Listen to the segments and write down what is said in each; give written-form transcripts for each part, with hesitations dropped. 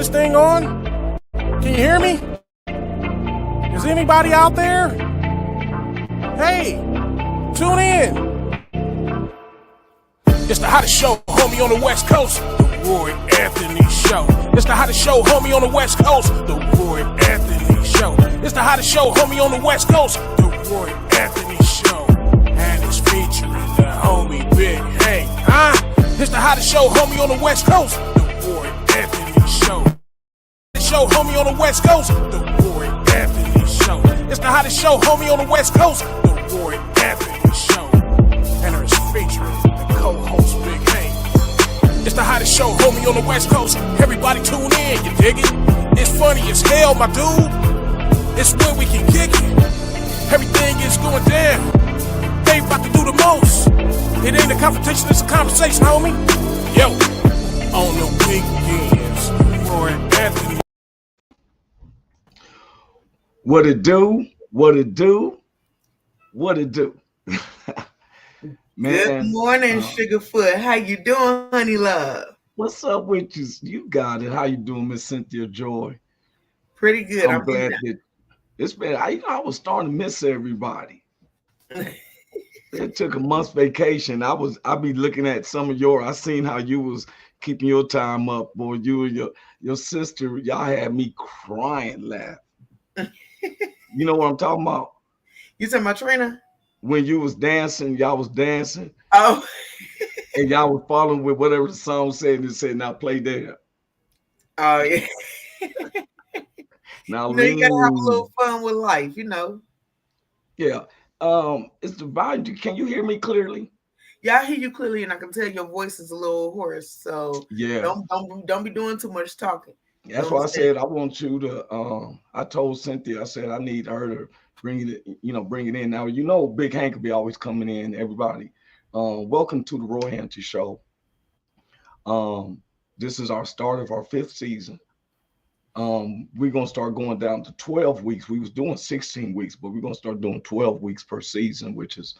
this thing on? Can you hear me? Is anybody out there? Hey, tune in. It's the hottest show, homie, on the West Coast. The Roy Anthony Show. It's the hottest show, homie, on the West Coast. The Roy Anthony Show. It's the hottest show, homie, on the West Coast. The Roy Anthony Show. And it's featuring the homie Big Hank, huh? It's the hottest show, homie, on the West Coast. The Roy Anthony Show. The show, homie, on the West Coast. The Roy Anthony Show. It's the hottest show, homie, on the West Coast. The Roy Anthony Show. And it's featuring the co-host Big Hank. It's the hottest show, homie, on the West Coast. Everybody tune in, you dig it? It's funny as hell, my dude. It's where we can kick it. Everything is going down. They about to do the most. It ain't a confrontation, it's a conversation, homie. Yo, on the weekends, Roy Anthony. What it do? What it do? What it do? Man, good morning, Sugarfoot. How you doing, honey love? What's up with you? You got it. How you doing, Miss Cynthia Joy? Pretty good. I'm glad that it's been. I was starting to miss everybody. It took a month's vacation. I be looking at some of I seen how you was keeping your time up, boy. You and your sister, y'all had me crying laugh. You know what I'm talking about? You talking about Trina? When you was dancing, y'all was dancing. Oh. And y'all was following with whatever the song said, and it said, now play there. Oh, yeah. Now you gotta have a little fun with life, you know. Yeah. It's the volume. Can you hear me clearly? Yeah, I hear you clearly, and I can tell your voice is a little hoarse. So yeah, don't be doing too much talking. That's why I said I want you to. I told Cynthia, I said I need her to bring it in. Now Big Hank will be always coming in. Everybody, welcome to the Roy Anthony Show. This is our start of our 5th season. We're gonna start going down to 12 weeks. We was doing 16 weeks, but we're gonna start doing 12 weeks per season, which is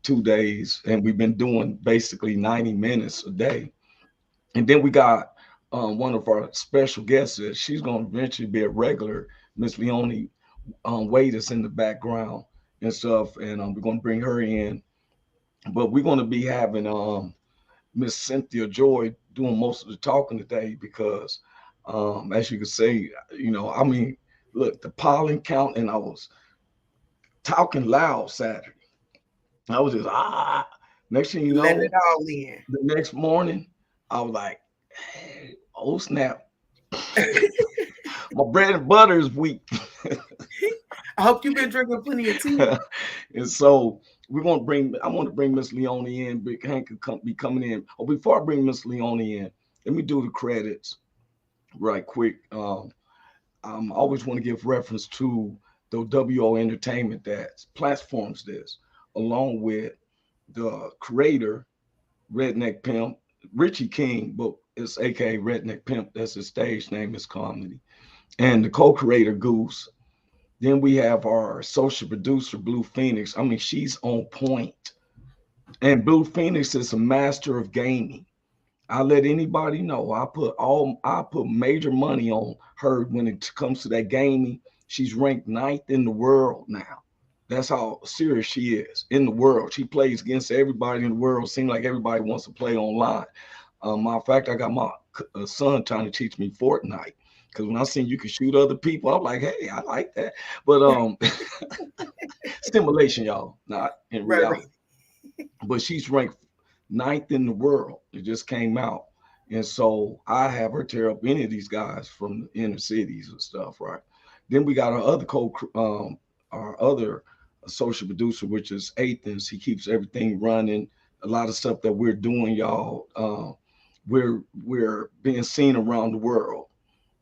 2 days, and we've been doing basically 90 minutes a day. And then we got one of our special guests. She's gonna eventually be a regular, Miss Leonie Wade is in the background and stuff, and we're gonna bring her in. But we're gonna be having Miss Cynthia Joy doing most of the talking today because as you can say, look, the pollen count, and I was talking loud Saturday. I was just next thing you know, let it all in. The next morning, I was like, hey, oh snap. My bread and butter is weak. I hope you've been drinking plenty of tea. And so I want to bring Miss Leonie in. Big Hank could be coming in. Oh, before I bring Miss Leonie in, let me do the credits right quick. I always want to give reference to the WO Entertainment that platforms this, along with the creator, Redneck Pimp, Richie King, but it's AKA Redneck Pimp. That's his stage name, is comedy. And the co-creator, Goose. Then we have our social producer, Blue Phoenix. I mean, she's on point. And Blue Phoenix is a master of gaming. I let anybody know. I put major money on her when it comes to that gaming. She's ranked 9th in the world now. That's how serious she is in the world. She plays against everybody in the world. Seems like everybody wants to play online. Matter of fact, I got my son trying to teach me Fortnite because when I seen you can shoot other people, I'm like, hey, I like that. But stimulation, y'all, not in reality. But she's ranked 9th in the world. It just came out. And so I have her tear up any of these guys from the inner cities and stuff, right? Then we got our other social producer, which is Athens. He keeps everything running. A lot of stuff that we're doing, y'all, we're being seen around the world.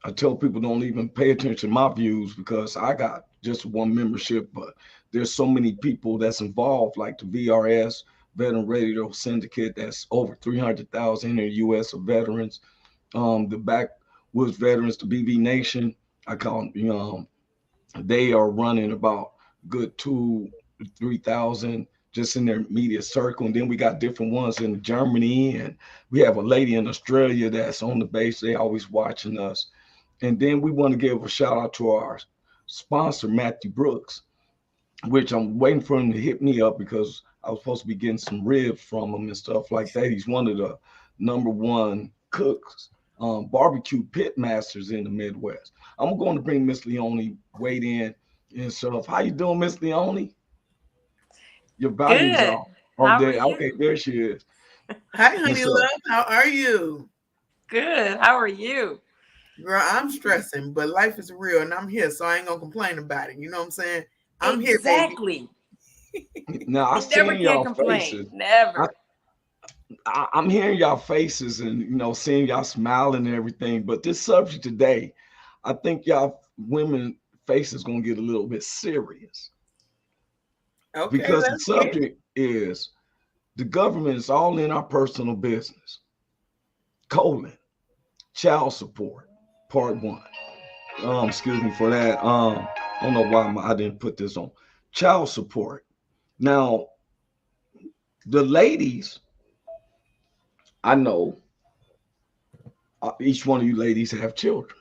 I tell people don't even pay attention to my views because I got just one membership, but there's so many people that's involved, like the VRS, Veteran Radio Syndicate, that's over 300,000 in the U.S. of veterans. The Backwoods Veterans, the BV Nation, I call them, they are running about good 2,000 to 3,000 just in their immediate circle. And then we got different ones in Germany, and we have a lady in Australia that's on the base. They always watching us. And then we want to give a shout out to our sponsor, Matthew Brooks, which I'm waiting for him to hit me up because I was supposed to be getting some ribs from him and stuff like that. He's one of the #1 cooks, barbecue pit masters in the Midwest. I'm going to bring Miss Leone wade in and stuff. How you doing, Miss Leone? Your volume's Good. off. Oh, How are there. you? Okay, there she is. Hi, honey What's up? love. How are you? Good. How are you? Girl, I'm stressing, but life is real and I'm here, so I ain't gonna complain about it. You know what I'm saying? I'm here, baby. Exactly. Now I You never seen can y'all complain. faces. Never. I'm hearing y'all faces and seeing y'all smiling and everything. But this subject today, I think y'all women faces gonna get a little bit serious Okay, because the let's get it. subject is the government is all in our personal business. Child support, part 1. Excuse me for that. I don't know why I didn't put this on. Child support. Now, the ladies, I know each one of you ladies have children.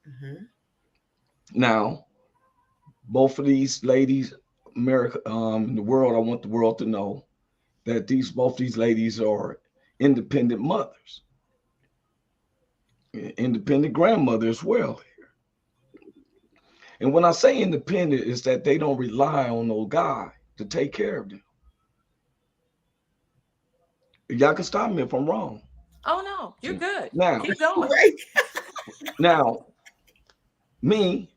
Mhm. Now, both of these ladies, America, the world, I want the world to know that both these ladies are independent mothers, independent grandmother as well. And when I say independent, is that they don't rely on no guy to take care of them. Y'all can stop me if I'm wrong. Oh no, you're good. Now, Keep going. Right. now, me,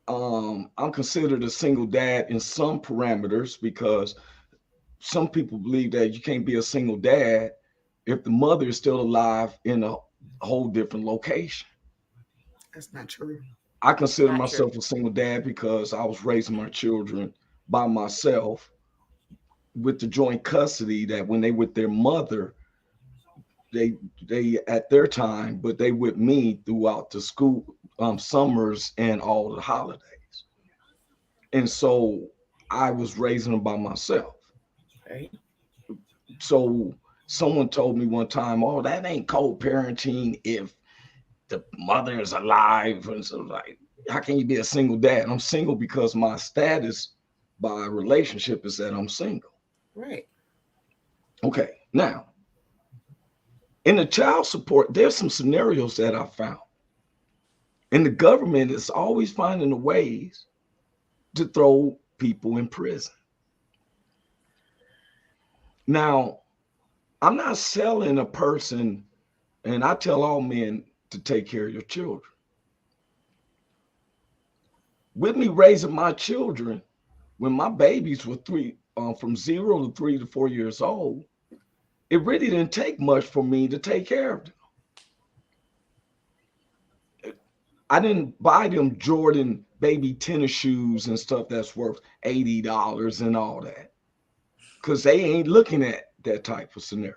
I'm considered a single dad in some parameters because some people believe that you can't be a single dad if the mother is still alive in a whole different location. That's not true. I consider Not true. myself a single dad because I was raising my children by myself with the joint custody that when they with their mother, they at their time, but they with me throughout the school summers and all the holidays. And so I was raising them by myself. Right. So someone told me one time, "Oh, that ain't co-parenting if the mother is alive." And so like, how can you be a single dad? I'm single because my status by relationship is that I'm single. Right. Okay, now in the child support, there's some scenarios that I found. And the government is always finding the ways to throw people in prison. Now, I'm not selling a person, and I tell all men to take care of your children. With me raising my children, when my babies were from 0 to 3 to 4 years old, it really didn't take much for me to take care of them. I didn't buy them Jordan baby tennis shoes and stuff that's worth $80 and all that, because they ain't looking at that type of scenario.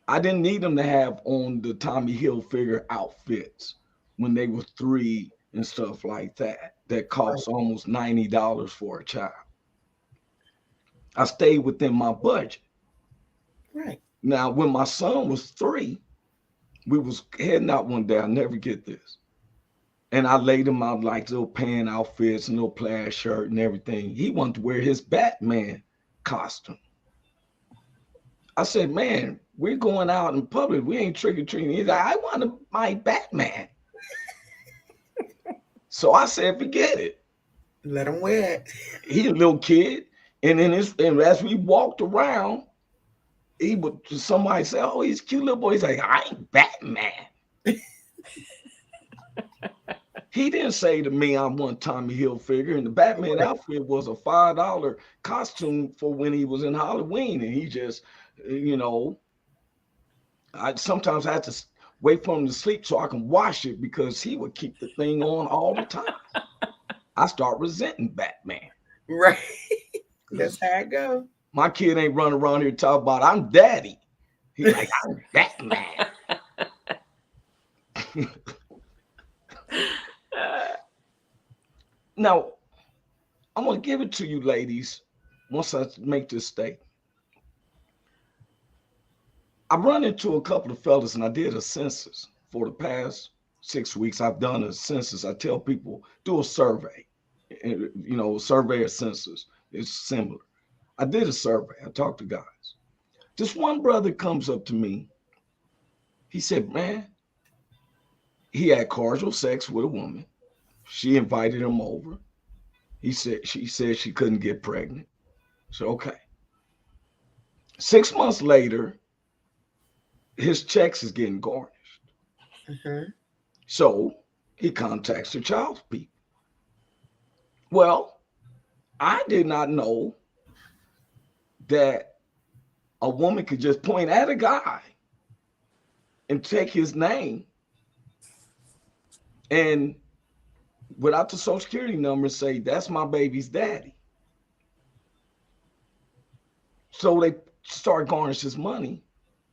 I didn't need them to have on the Tommy Hilfiger outfits when they were 3 and stuff like that. That costs almost $90 for a child. I stayed within my budget. Right. Now, when my son was 3, we was heading out one day. I'll never get this. And I laid him out like little pan outfits and little plaid shirt and everything. He wanted to wear his Batman costume. I said, "Man, we're going out in public. We ain't trick-or-treating." He's like, "I want my Batman." So I said, "Forget it." Let him wear it. He a little kid. And as we walked around, somebody say, "Oh, he's a cute little boy." He's like, "I ain't Batman." He didn't say to me, "I want Tommy Hilfiger." And the Batman outfit was a $5 costume for when he was in Halloween. And he just, I sometimes had to wait for him to sleep so I can wash it because he would keep the thing on all the time. I start resenting Batman. Right. That's how it goes. My kid ain't running around here talking about, "I'm daddy." He's like, "I'm Batman." Now, I'm going to give it to you, ladies, once I make this statement. I run into a couple of fellas, and I did a census for the past 6 weeks, I've done a census. I tell people, do a survey. And, survey or census is similar. I did a survey. I talked to guys. This one brother comes up to me. He said, man, he had casual sex with a woman. She invited him over. She said she couldn't get pregnant. So, okay. 6 months later, his checks is getting garnished. Mm-hmm. So he contacts the child people. Well, I did not know that a woman could just point at a guy and take his name and without the social security number say, that's my baby's daddy. So they start garnishing his money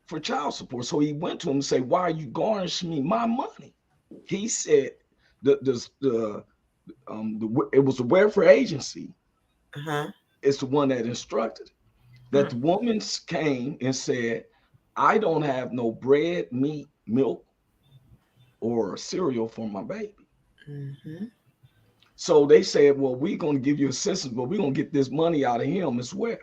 for child support. So he went to him and said, why are you garnishing me my money? He said it was the welfare agency. It's the one that instructed that the woman came and said, I don't have no bread, meat, milk, or cereal for my baby. Mm-hmm. So they said, well, we're going to give you assistance, but we're going to get this money out of him as well.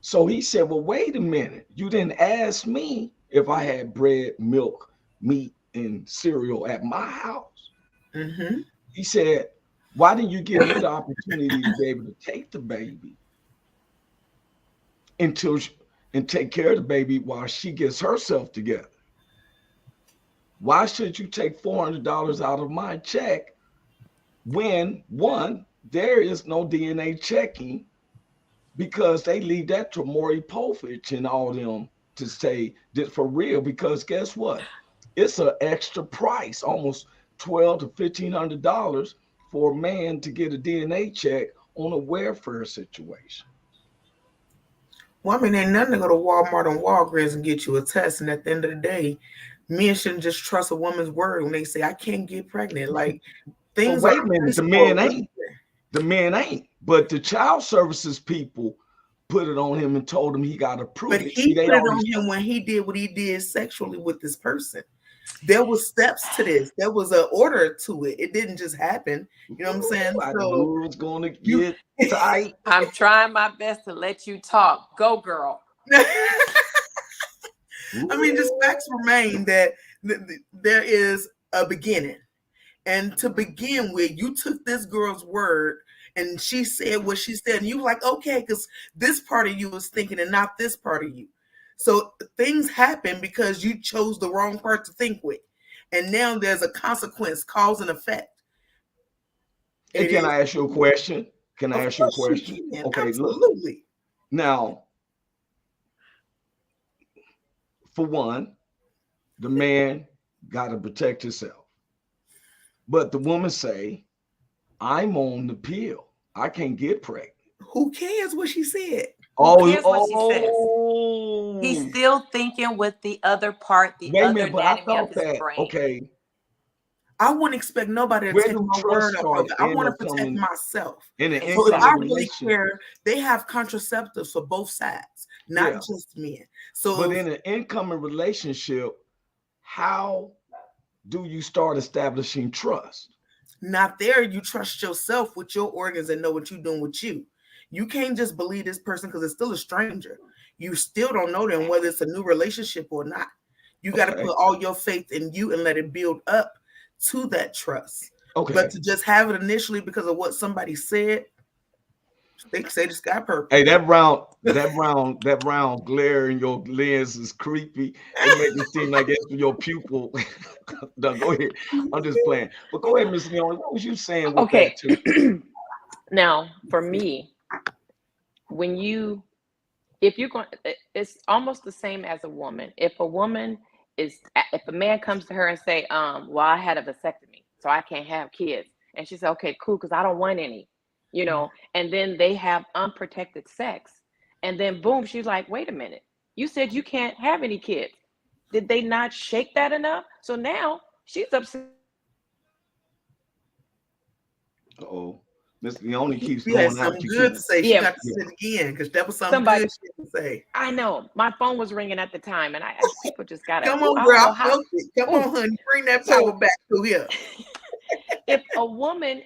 So he said, well, wait a minute. You didn't ask me if I had bread, milk, meat, and cereal at my house. Mm-hmm. He said, why didn't you give me the opportunity to be able to take the baby and take care of the baby while she gets herself together? Why should you take $400 out of my check when, one, there is no DNA checking, because they leave that to Maury Povich and all them to say this for real, because guess what? It's an extra price, almost $1,200 to $1,500 for a man to get a DNA check on a welfare situation. Well, I mean, ain't nothing to go to Walmart and Walgreens and get you a test. And at the end of the day, men shouldn't just trust a woman's word when they say, I can't get pregnant. Like, things wait a minute, the men ain't. But the child services people put it on him and told him he got to prove it. But he put it on him when he did what he did sexually with this person. There was steps to this. There was an order to it. It didn't just happen. You know what I'm saying? I knew it was going to get tight. I'm trying my best to let you talk. Go, girl. I mean, just facts remain that there is a beginning. And to begin with, you took this girl's word and she said what she said. And you were like, okay, because this part of you was thinking and not this part of you. So things happen because you chose the wrong part to think with. And now there's a consequence, cause and effect. And can I ask you a question? Can I ask you a question? Okay, absolutely. Look. Now, for one, the man got to protect himself. But the woman say, I'm on the pill. I can't get pregnant. Who cares what she said? Who cares what she says? He's still thinking with the other part, the other anatomy of his brain. Okay. I wouldn't expect nobody to take my word up of it. I want to protect myself. So if I really care, they have contraceptives for both sides, not just men. So, but in an incoming relationship, how do you start establishing trust? Not there. You trust yourself with your organs and know what you're doing with you. You can't just believe this person because it's still a stranger. You still don't know them, whether it's a new relationship or not. You got to put all your faith in you and let it build up to that trust. Okay. But to just have it initially because of what somebody said, they say this guy purple. Hey, that round glare in your lens is creepy. It makes it seem like it's your pupil. No, go ahead. I'm just playing. But go ahead, Miss Leon. What was you saying with that too? Now, for me, if you're going, it's almost the same as a woman. If a man comes to her and say, well, I had a vasectomy, so I can't have kids. And she said, okay, cool, because I don't want any, and then they have unprotected sex. And then boom, she's like, wait a minute, you said you can't have any kids. Did they not shake that enough? So now she's upset. Uh-oh. Miss Leonie keeps You had going out. something You good keep, to say. She Yeah. got to say it again because that was something Somebody- good she had to say. I know my phone was ringing at the time, and people just gotta Come I on, don't girl. know I how. felt it. Come on, honey. Bring that So- power back to here. If a woman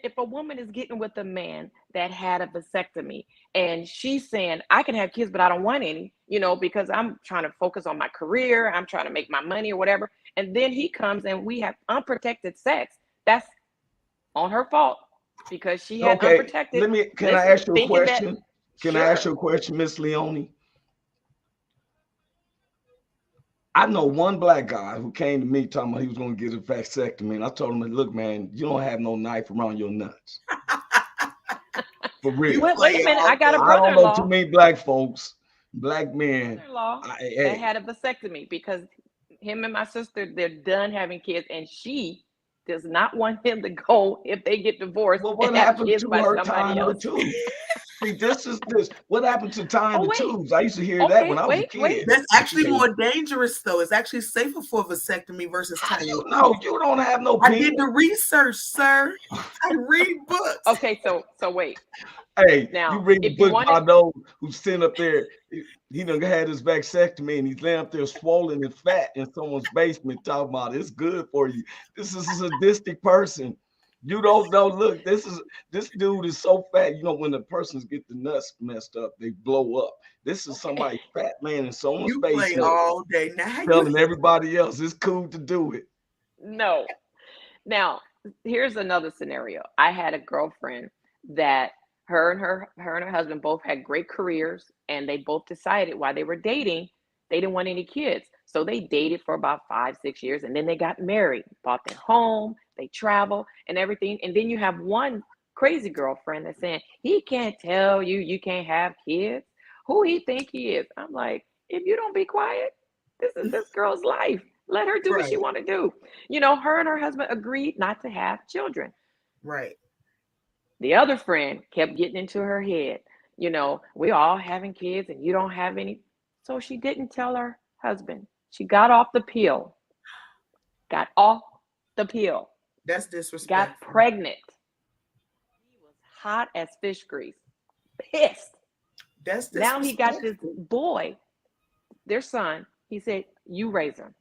is getting with a man that had a vasectomy and she's saying, I can have kids, but I don't want any, because I'm trying to focus on my career, I'm trying to make my money or whatever. And then he comes and we have unprotected sex. That's on her fault because she had okay, unprotected. can I ask you a question? Can I ask you Sure. a question, Miss Leonie? I know one black guy who came to me talking about he was going to get a vasectomy, and I told him, look, man, you don't have no knife around your nuts. For real. Wait a minute. I got a I don't know brother-in-law. too many black folks, black men. That had a vasectomy because him and my sister, they're done having kids, and she does not want him to go if they get divorced. Well, what and have happened kids to by her somebody tying her else. tubes? See, this. What happened to tying the wait. tubes? I used to hear Okay, that when I was a wait. kid. That's actually more dangerous, though. It's actually safer for vasectomy versus tying. No, you don't have no I penis. did the research, sir. I read books. Okay, so wait. Hey, Now, you read the if you book wanted- I know who's sitting up there. He done had his vasectomy and he's laying up there swollen and fat in someone's basement talking about it's good for you. This is a sadistic person. You don't know. Look, this dude is so fat. When the persons get the nuts messed up, they blow up. This is somebody fat laying in someone's You play basement all day. Now telling everybody else it's cool to do it. No. Now, here's another scenario. I had a girlfriend that her and her husband both had great careers, and they both decided while they were dating, they didn't want any kids. So they dated for about 5-6 years, and then they got married, bought their home, they travel and everything. And then you have one crazy girlfriend that's saying, he can't tell you can't have kids. Who he think he is? I'm like, if you don't be quiet, this is this girl's life. Let her do what she want to do. Her and her husband agreed not to have children. Right. The other friend kept getting into her head, we're all having kids and you don't have any. So she didn't tell her husband. She got off the pill. That's disrespectful. Got pregnant. He was hot as fish grease. Pissed. That's now he got this boy, their son. He said, you raise him.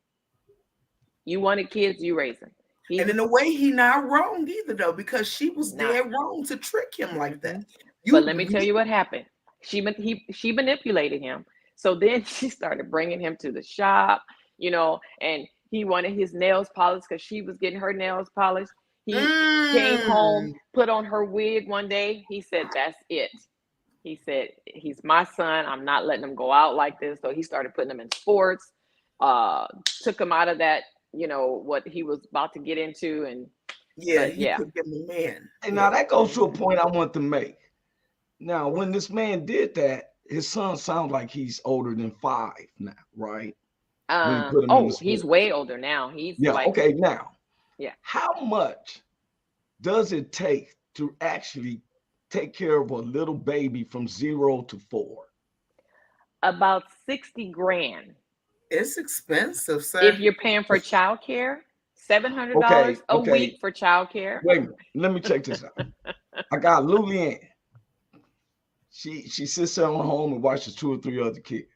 You wanted kids, you raise them. And in a way, he not wrong either, though, because she was dead wrong to trick him like that. But let me tell you what happened. She manipulated him. So then she started bringing him to the shop, and he wanted his nails polished because she was getting her nails polished. He came home, put on her wig one day. He said, that's it. He said, he's my son. I'm not letting him go out like this. So he started putting him in sports, took him out of that, what he was about to get into. And could get the man. And now that goes to a point I want to make. Now, when this man did that, his son sounds like he's older than 5 now, right? He's way older now. He's okay. Now, yeah. How much does it take to actually take care of a little baby from 0 to 4? About $60,000. It's expensive, sir. If you're paying for childcare, $700 a week for childcare. Wait a minute. Let me check this out. I got Lulianne. She sits there on home and watches 2 or 3 other kids.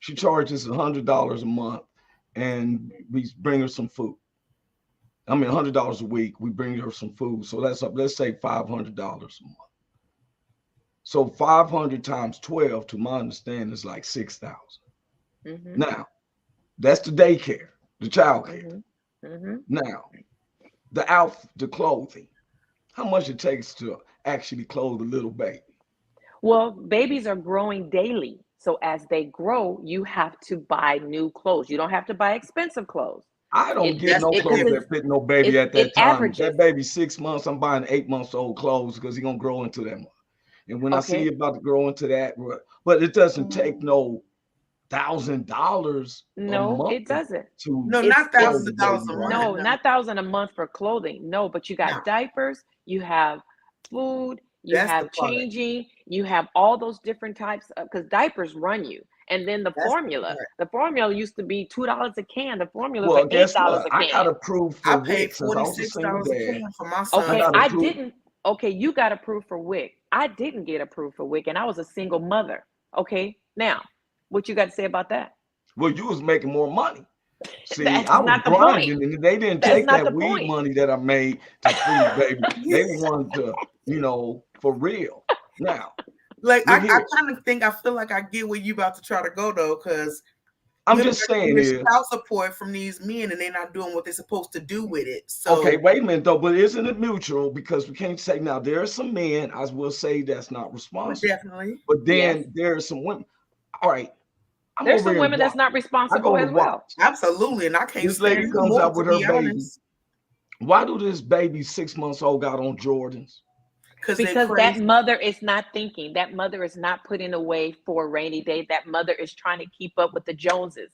She charges $100 a month, and we bring her some food. I mean, $100 a week. We bring her some food, so that's up. Let's say $500 a month. So 500 times 12, to my understanding, is like 6,000. Mm-hmm. Now, that's the daycare, the childcare. Mm-hmm. Now, the clothing. How much it takes to actually clothe a little baby? Well, babies are growing daily. So as they grow, you have to buy new clothes. You don't have to buy expensive clothes. I don't get no clothes that fit no baby at that time. Averages. That baby's 6 months. I'm buying 8 months old clothes because he's gonna grow into that one. And when I see you about to grow into that, but it doesn't take no $1,000. No, it doesn't. Not $1,000 a month. No, not $1,000 a month for clothing. No, but you got diapers, you have food, you have changing, you have all those different types of, because diapers run you. And then the formula used to be $2 a can. The formula is $8 a can. I got approved for I paid $46 a can for my son. Okay, I didn't. okay, you got approved for WIC. I didn't get approved for WIC, and I was a single mother. Okay, now, what you got to say about that? Well, you was making more money. See, That's I was not the grinding, point. and they didn't That's take not that the weed point. money that I made to feed baby. They wanted to, for real. Now, Like I here. kind of think I feel like I get where you about to try to go though, because I'm just saying this child support from these men and they're not doing what they're supposed to do with it. So okay, wait a minute though, but isn't it mutual? Because we can't say now there are some men, I will say, that's not responsible. Definitely. But then there are some women. All right. There's some women that's not responsible as well. Absolutely. And I can't this lady comes more, out with her baby. Why do this baby 6 months old got on Jordans? Because that mother is not thinking. That mother is not putting away for a rainy day. That mother is trying to keep up with the Joneses.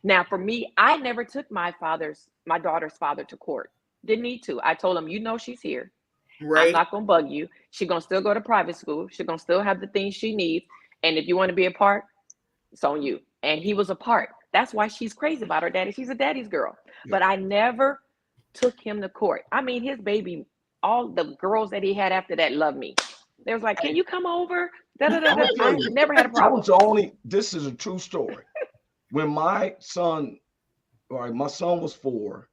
Now, for me, I never took my daughter's father to court. Didn't need to. I told him, she's here. Right. I'm not going to bug you. She's going to still go to private school. She's going to still have the things she needs. And if you want to be a part, it's on you. And he was a part. That's why she's crazy about her daddy. She's a daddy's girl. Yeah. But I never took him to court. I mean, his baby, all the girls that he had after that loved me. They was like, can you come over? I never had a problem. This is a true story. When my son was 4.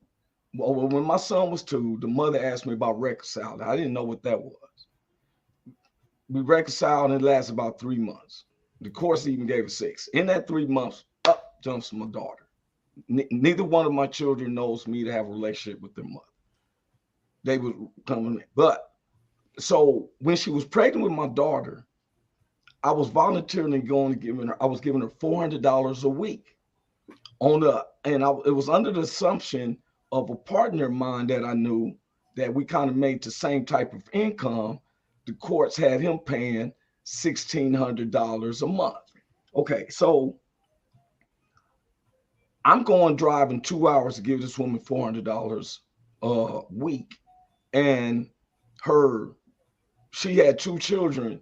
Well, when my son was 2, the mother asked me about reconciling. I didn't know what that was. We reconciled and it lasted about 3 months. The course even gave us 6. In that 3 months, up jumps my daughter. Neither one of my children knows me to have a relationship with their mother. They would come in. But so when she was pregnant with my daughter, I was volunteering and I was giving her $400 a week it was under the assumption of a partner of mine that I knew that we kind of made the same type of income. The courts had him paying $1,600 a month. Okay, so I'm driving 2 hours to give this woman $400 a week, and she had 2 children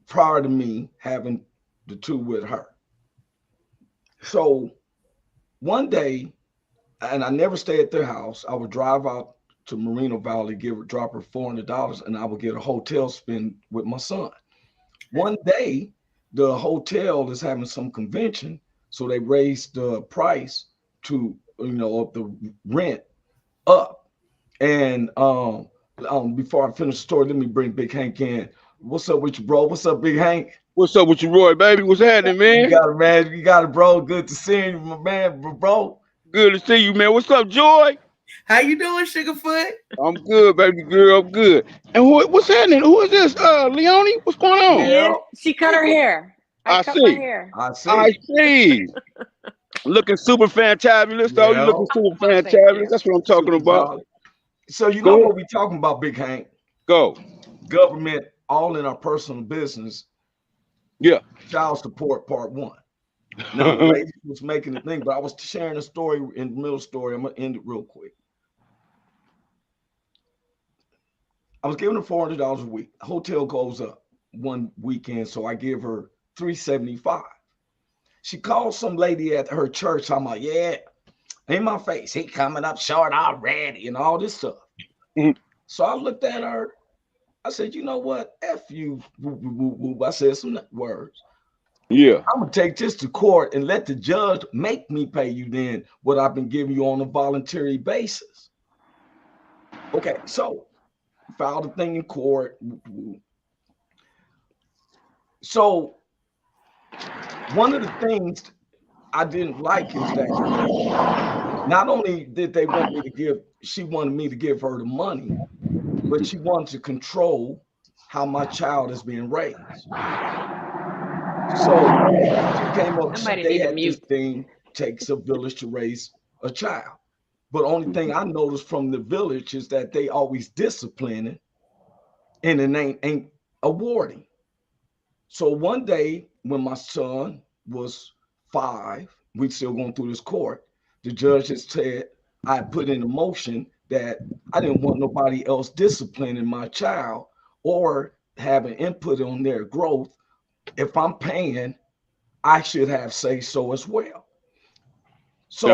prior to me having the 2 with her. So one day, and I never stay at their house, I would drive out to Moreno Valley, drop her $400, and I would get a hotel spend with my son. One day, the hotel is having some convention, so they raised the price to, of the rent up. And before I finish the story, let me bring Big Hank in. What's up with you, bro? What's up, Big Hank? What's up with you, Roy, baby? What's happening, man? You got it, man. You got it, bro. Good to see you, my man, bro. Good to see you, man. What's up, Joy? How you doing, Sugarfoot? I'm good, baby girl. I'm good. And what's happening? Who is this? Leonie? What's going on? Yeah, she cut her hair. I cut my hair. I see. Looking super fantabulous, though. You looking super fantabulous. That's what I'm talking about. So you know what we talking about, Big Hank? Go. Government, all in our personal business. Yeah. Child support part 1. Now, the lady was making the thing, but I was sharing a story in the middle story. I'm going to end it real quick. I was giving her $400 a week. Hotel goes up one weekend, so I give her $375. She called some lady at her church. I'm like, yeah, in my face, he coming up short already and all this stuff. Mm-hmm. So I looked at her. I said, you know what? F you. I said some words. Yeah. I'm going to take this to court and let the judge make me pay you then what I've been giving you on a voluntary basis. Okay, so filed a thing in court. So one of the things I didn't like is that not only did they want me to she wanted me to give her the money, but she wanted to control how my child is being raised. So she came up, they had this thing, takes a village to raise a child. But only thing I noticed from the village is that they always disciplining and it ain't awarding. So one day when my son was 5, we still going through this court, the judge just said, I put in a motion that I didn't want nobody else disciplining my child or having input on their growth. If I'm paying, I should have say so as well. So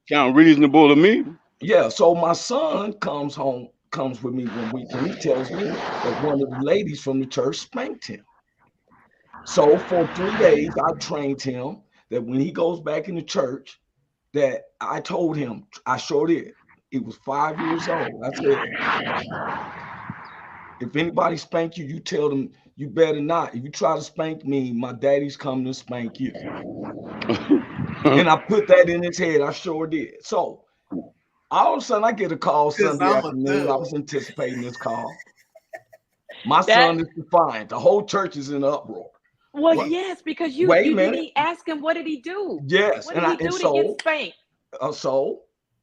sound reasonable to me. Yeah. So my son comes home comes with me one week and he tells me that one of the ladies from the church spanked him. So for 3 days, I trained him that when he goes back in the church, that I told him, I sure did. He was 5 years old. I said, if anybody spank you, you tell them you better not. If you try to spank me, my daddy's coming to spank you. And I put that in his head. I sure did. So all of a sudden, I get a call Sunday afternoon. I was anticipating this call. My son is defiant. The whole church is in uproar. Well, yes, because you didn't ask him, what did he do? Yes. What did he do to get spanked? So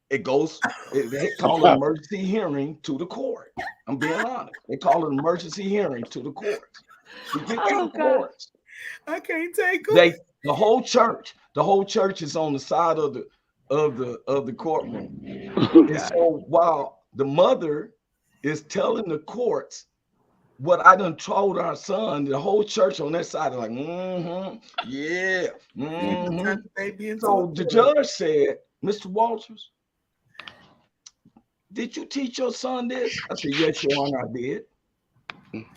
it goes, they call it emergency hearing to the court. I'm being honest. They call it emergency hearing to the courts. We get to the courts. I can't take it. The whole church is on the side of the courtroom. And so while the mother is telling the courts what I done told our son, the whole church on that side is like, yeah. So the judge said, Mr. Walters, did you teach your son this? I said, yes, Your Honor, I did.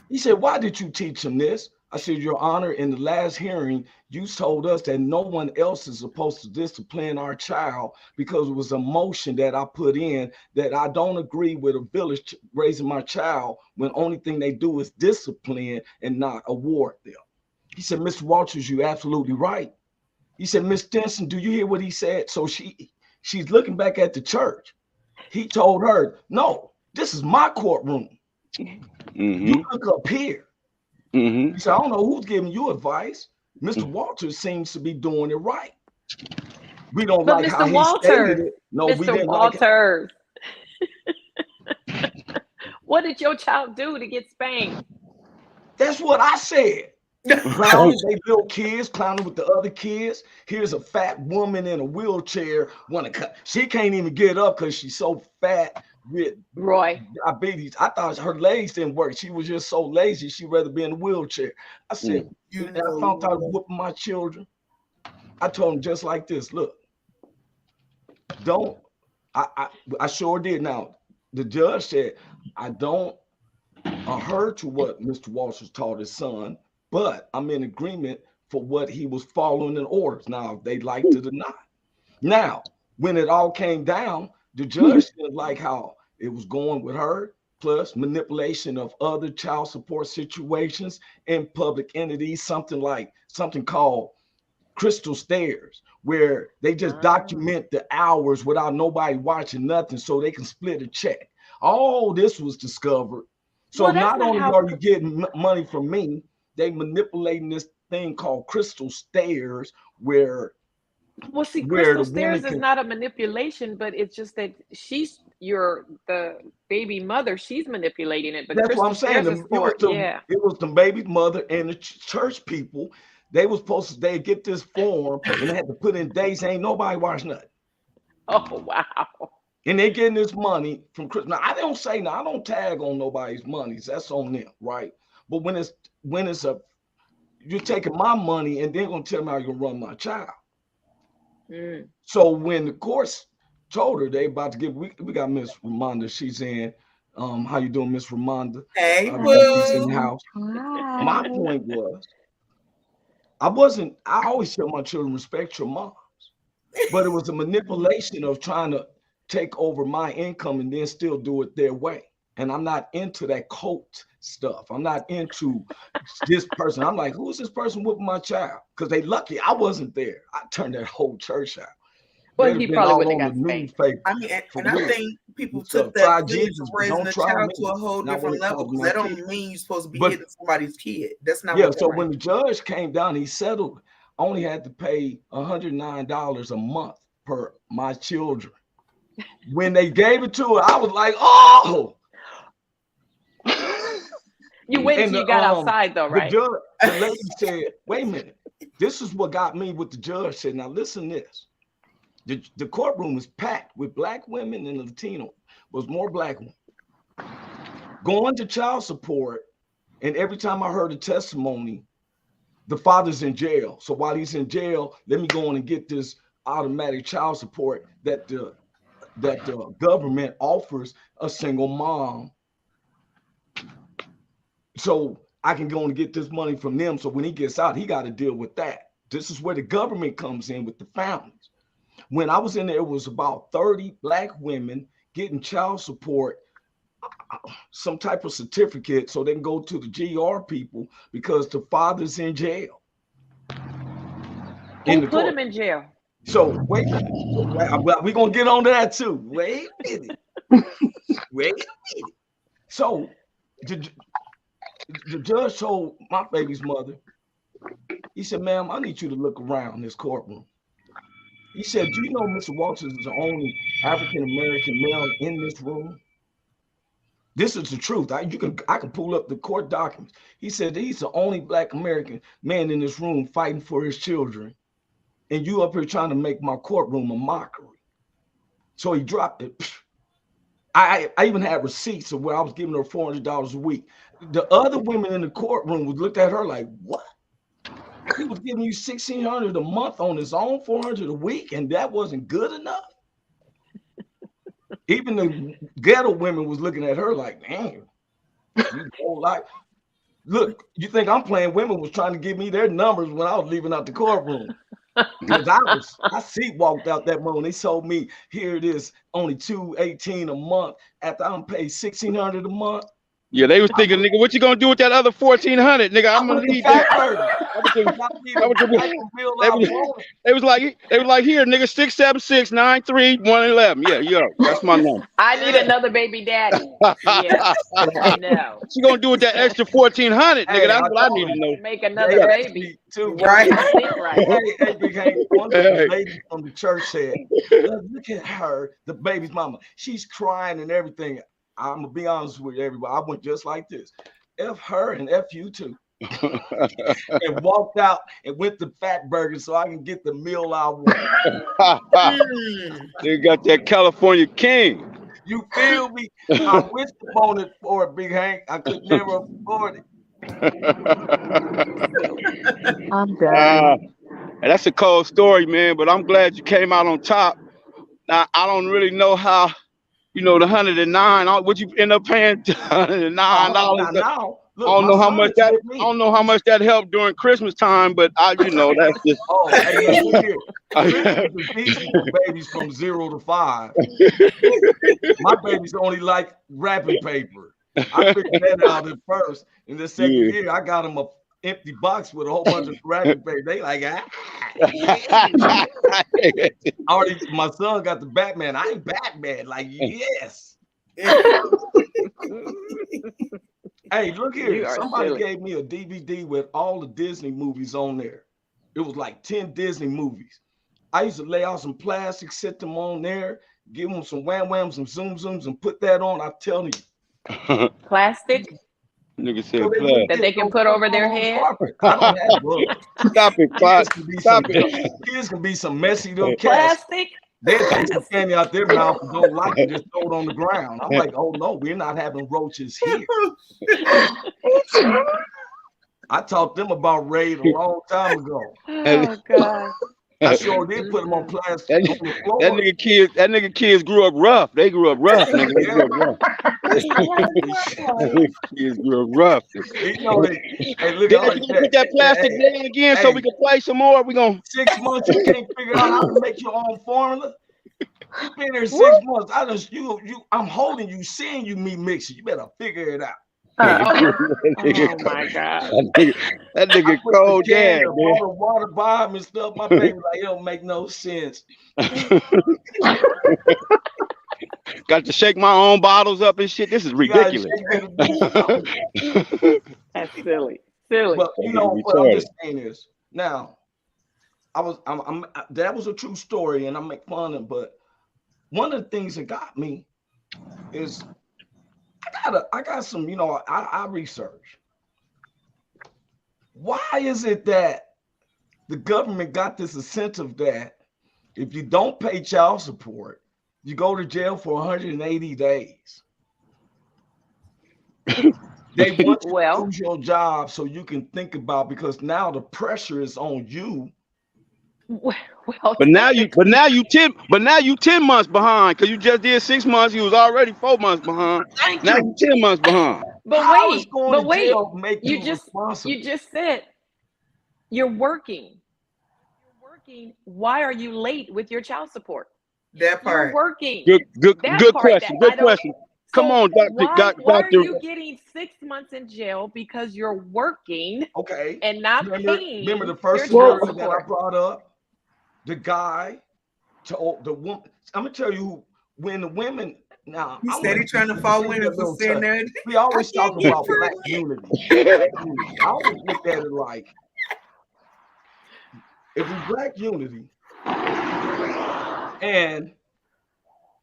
He said, why did you teach him this? I said, Your Honor, in the last hearing, you told us that no one else is supposed to discipline our child because it was a motion that I put in that I don't agree with a village raising my child when only thing they do is discipline and not award them. He said, Mr. Walters, you're absolutely right. He said, Miss Stinson, do you hear what he said? So she's looking back at the church. He told her, no, this is my courtroom. You look up here. He said, I don't know who's giving you advice. Mr. Walters seems to be doing it right. We don't like Mr. how he stated it. No, Mr. we didn't Walters. What did your child do to get spanked? That's what I said. Clowning, they little kids clowning with the other kids. Here's a fat woman in a wheelchair. She can't even get up because she's so fat with diabetes. I thought her legs didn't work. She was just so lazy. She'd rather be in a wheelchair. I said, I found out whooping my children. I told them just like this. Look, I sure did. Now, the judge said, I don't adhere to what Mr. Walters taught his son, but I'm in agreement for what he was following in orders. Now, if they liked it or not. Now, when it all came down, the judge didn't like how it was going with her, plus manipulation of other child support situations in public entities, something called crystal stairs, where they just document the hours without nobody watching nothing so they can split a check. All this was discovered. So not only are you getting money from me, they manipulating this thing called crystal stairs where crystal stairs is not a manipulation, but it's just that the baby mother, she's manipulating it. But that's what I'm saying. It was the baby mother and the church people. They were supposed to get this form and they had to put in days. Ain't nobody watching nothing. Oh wow. And they getting this money from Chris. Now I don't tag on nobody's money. That's on them, right? But when you're taking my money and then gonna tell me how you're gonna run my child. So when the courts told her they about to give, we got Miss Ramonda. She's in. How you doing, Miss Ramonda? Hey, in the house. Hi. My point was, I always tell my children respect your moms, but it was a manipulation of trying to take over my income and then still do it their way. And I'm not into that cult stuff. I'm not into this person. I'm like, who's this person whooping my child? Because they lucky I wasn't there. I turned that whole church out. Well, he probably wouldn't have got spanked. I mean, and I think people took that raising a child to a whole different level, because that don't mean you're supposed to be hitting somebody's kid. That's not what so when the judge came down, he settled, only had to pay $109 a month per my children. When they gave it to her, I was like, oh. You wait until you got outside though, right? The lady said, wait a minute. This is what got me with the judge said. Now listen to this. The courtroom was packed with black women and Latino. Was more black women. Going to child support, and every time I heard a testimony, the father's in jail. So while he's in jail, let me go on and get this automatic child support that the that the government offers a single mom. So I can go and get this money from them. So when he gets out, he got to deal with that. This is where the government comes in with the families. When I was in there, it was about 30 Black women getting child support, some type of certificate, so they can go to the GR people because the father's in jail. Who put him in jail? So wait a minute. We're going to get on to that too. Wait a minute. Wait a minute. So the judge told my baby's mother, he said, ma'am, I need you to look around this courtroom. He said, do you know Mr. Walters is the only African-American male in this room? This is the truth. I can pull up the court documents. He said he's the only Black American man in this room fighting for his children. And you up here trying to make my courtroom a mockery. So he dropped it. I even had receipts of where I was giving her $400 a week. The other women in the courtroom would look at her like, what? He was giving you $1,600 a month on his own, $400 a week, and that wasn't good enough. Even the ghetto women was looking at her like, damn, you don't like. Look, you think I'm playing? Women was trying to give me their numbers when I was leaving out the courtroom. Because I walked out that morning. They told me, here it is, only $218 a month after I'm paid $1,600 a month. Yeah, they was thinking, nigga, what you gonna do with that other $1,400, nigga? I'm gonna need that. They was like, here, nigga, 676-93111. Yeah, that's my number. I need another baby daddy. Yeah, no. What you gonna do with that extra $1,400, nigga? That's what I need to know. Make another baby. Too, right? Hey, Big Hank, one of the ladies from the church said, look at her, the baby's mama. She's crying and everything. I'm gonna be honest with everybody. I went just like this. F her and F you too. And walked out and went to Fat Burger so I can get the meal I want. They got that California King. You feel me? I wished upon it for it, Big Hank. I could never afford it. I'm done. That's a cold story, man, but I'm glad you came out on top. Now, I don't really know how, the 109, what you end up paying $109. Now, look, I don't know how much that helped during Christmas time, but that's just. Oh, hey, look here. Christmas is easy for babies from 0 to 5. My babies only like wrapping paper. I figured that out at first. In the second year, I got them a empty box with a whole bunch of wrapping paper. They like, already, my son got the Batman. I ain't Batman. Like, yes. Hey, look here. Somebody gave me a DVD with all the Disney movies on there. It was like 10 Disney movies. I used to lay out some plastic, sit them on there, give them some wham-whams, some zoom-zooms, and put that on. I'm telling you. Plastic? Nigga said that they can put over their head. I don't have bugs. Stop it, Stop it. Kids can be some messy little cats. Plastic? They take some candy out their mouth and don't like it, just throw it on the ground. I'm like, oh no, we're not having roaches here. I taught them about raid a long time ago. Oh God. I sure did put them on plastic on the floor. That nigga kids grew up rough. They grew up rough, nigga. They grew up rough. Kids grew up rough. Hey, look, put that plastic down again so we can play some more. We gonna 6 months. You can't figure out how to make your own formula. You've been there 6 months. I'm holding you, seeing you me mixing. You better figure it out. Oh my God. That nigga cold dad, man. All the water bomb and stuff. My baby like, it don't make no sense. Got to shake my own bottles up and shit. This is ridiculous. That's silly. But what I'm just saying is, now, that was a true story, and I make fun of it. But one of the things that got me is I got some, I research. Why is it that the government got this incentive that if you don't pay child support, you go to jail for 180 days? They want you to lose your job so you can think about, because now the pressure is on you Well, But now you 10 months behind because you just did 6 months. You was already 4 months behind. Thank Now you. you 10 months behind. but How is wait, going but to wait. jail make you You responsible? just said you're working. You're working. Why are you late with your child support? That You're part. working. Good That part question. that I Good don't. question. Come So on, why are doctor. you getting 6 months in jail because you're working Okay. and not Remember paying the your first child scenario that I support? brought up? The guy told the woman. I'm gonna tell you when the women. Now He I'm said gonna he trying to fall in a and for little saying touch. that. We always I can't talk get about black pregnant. unity. Black unity. I always look at it like if we black unity, and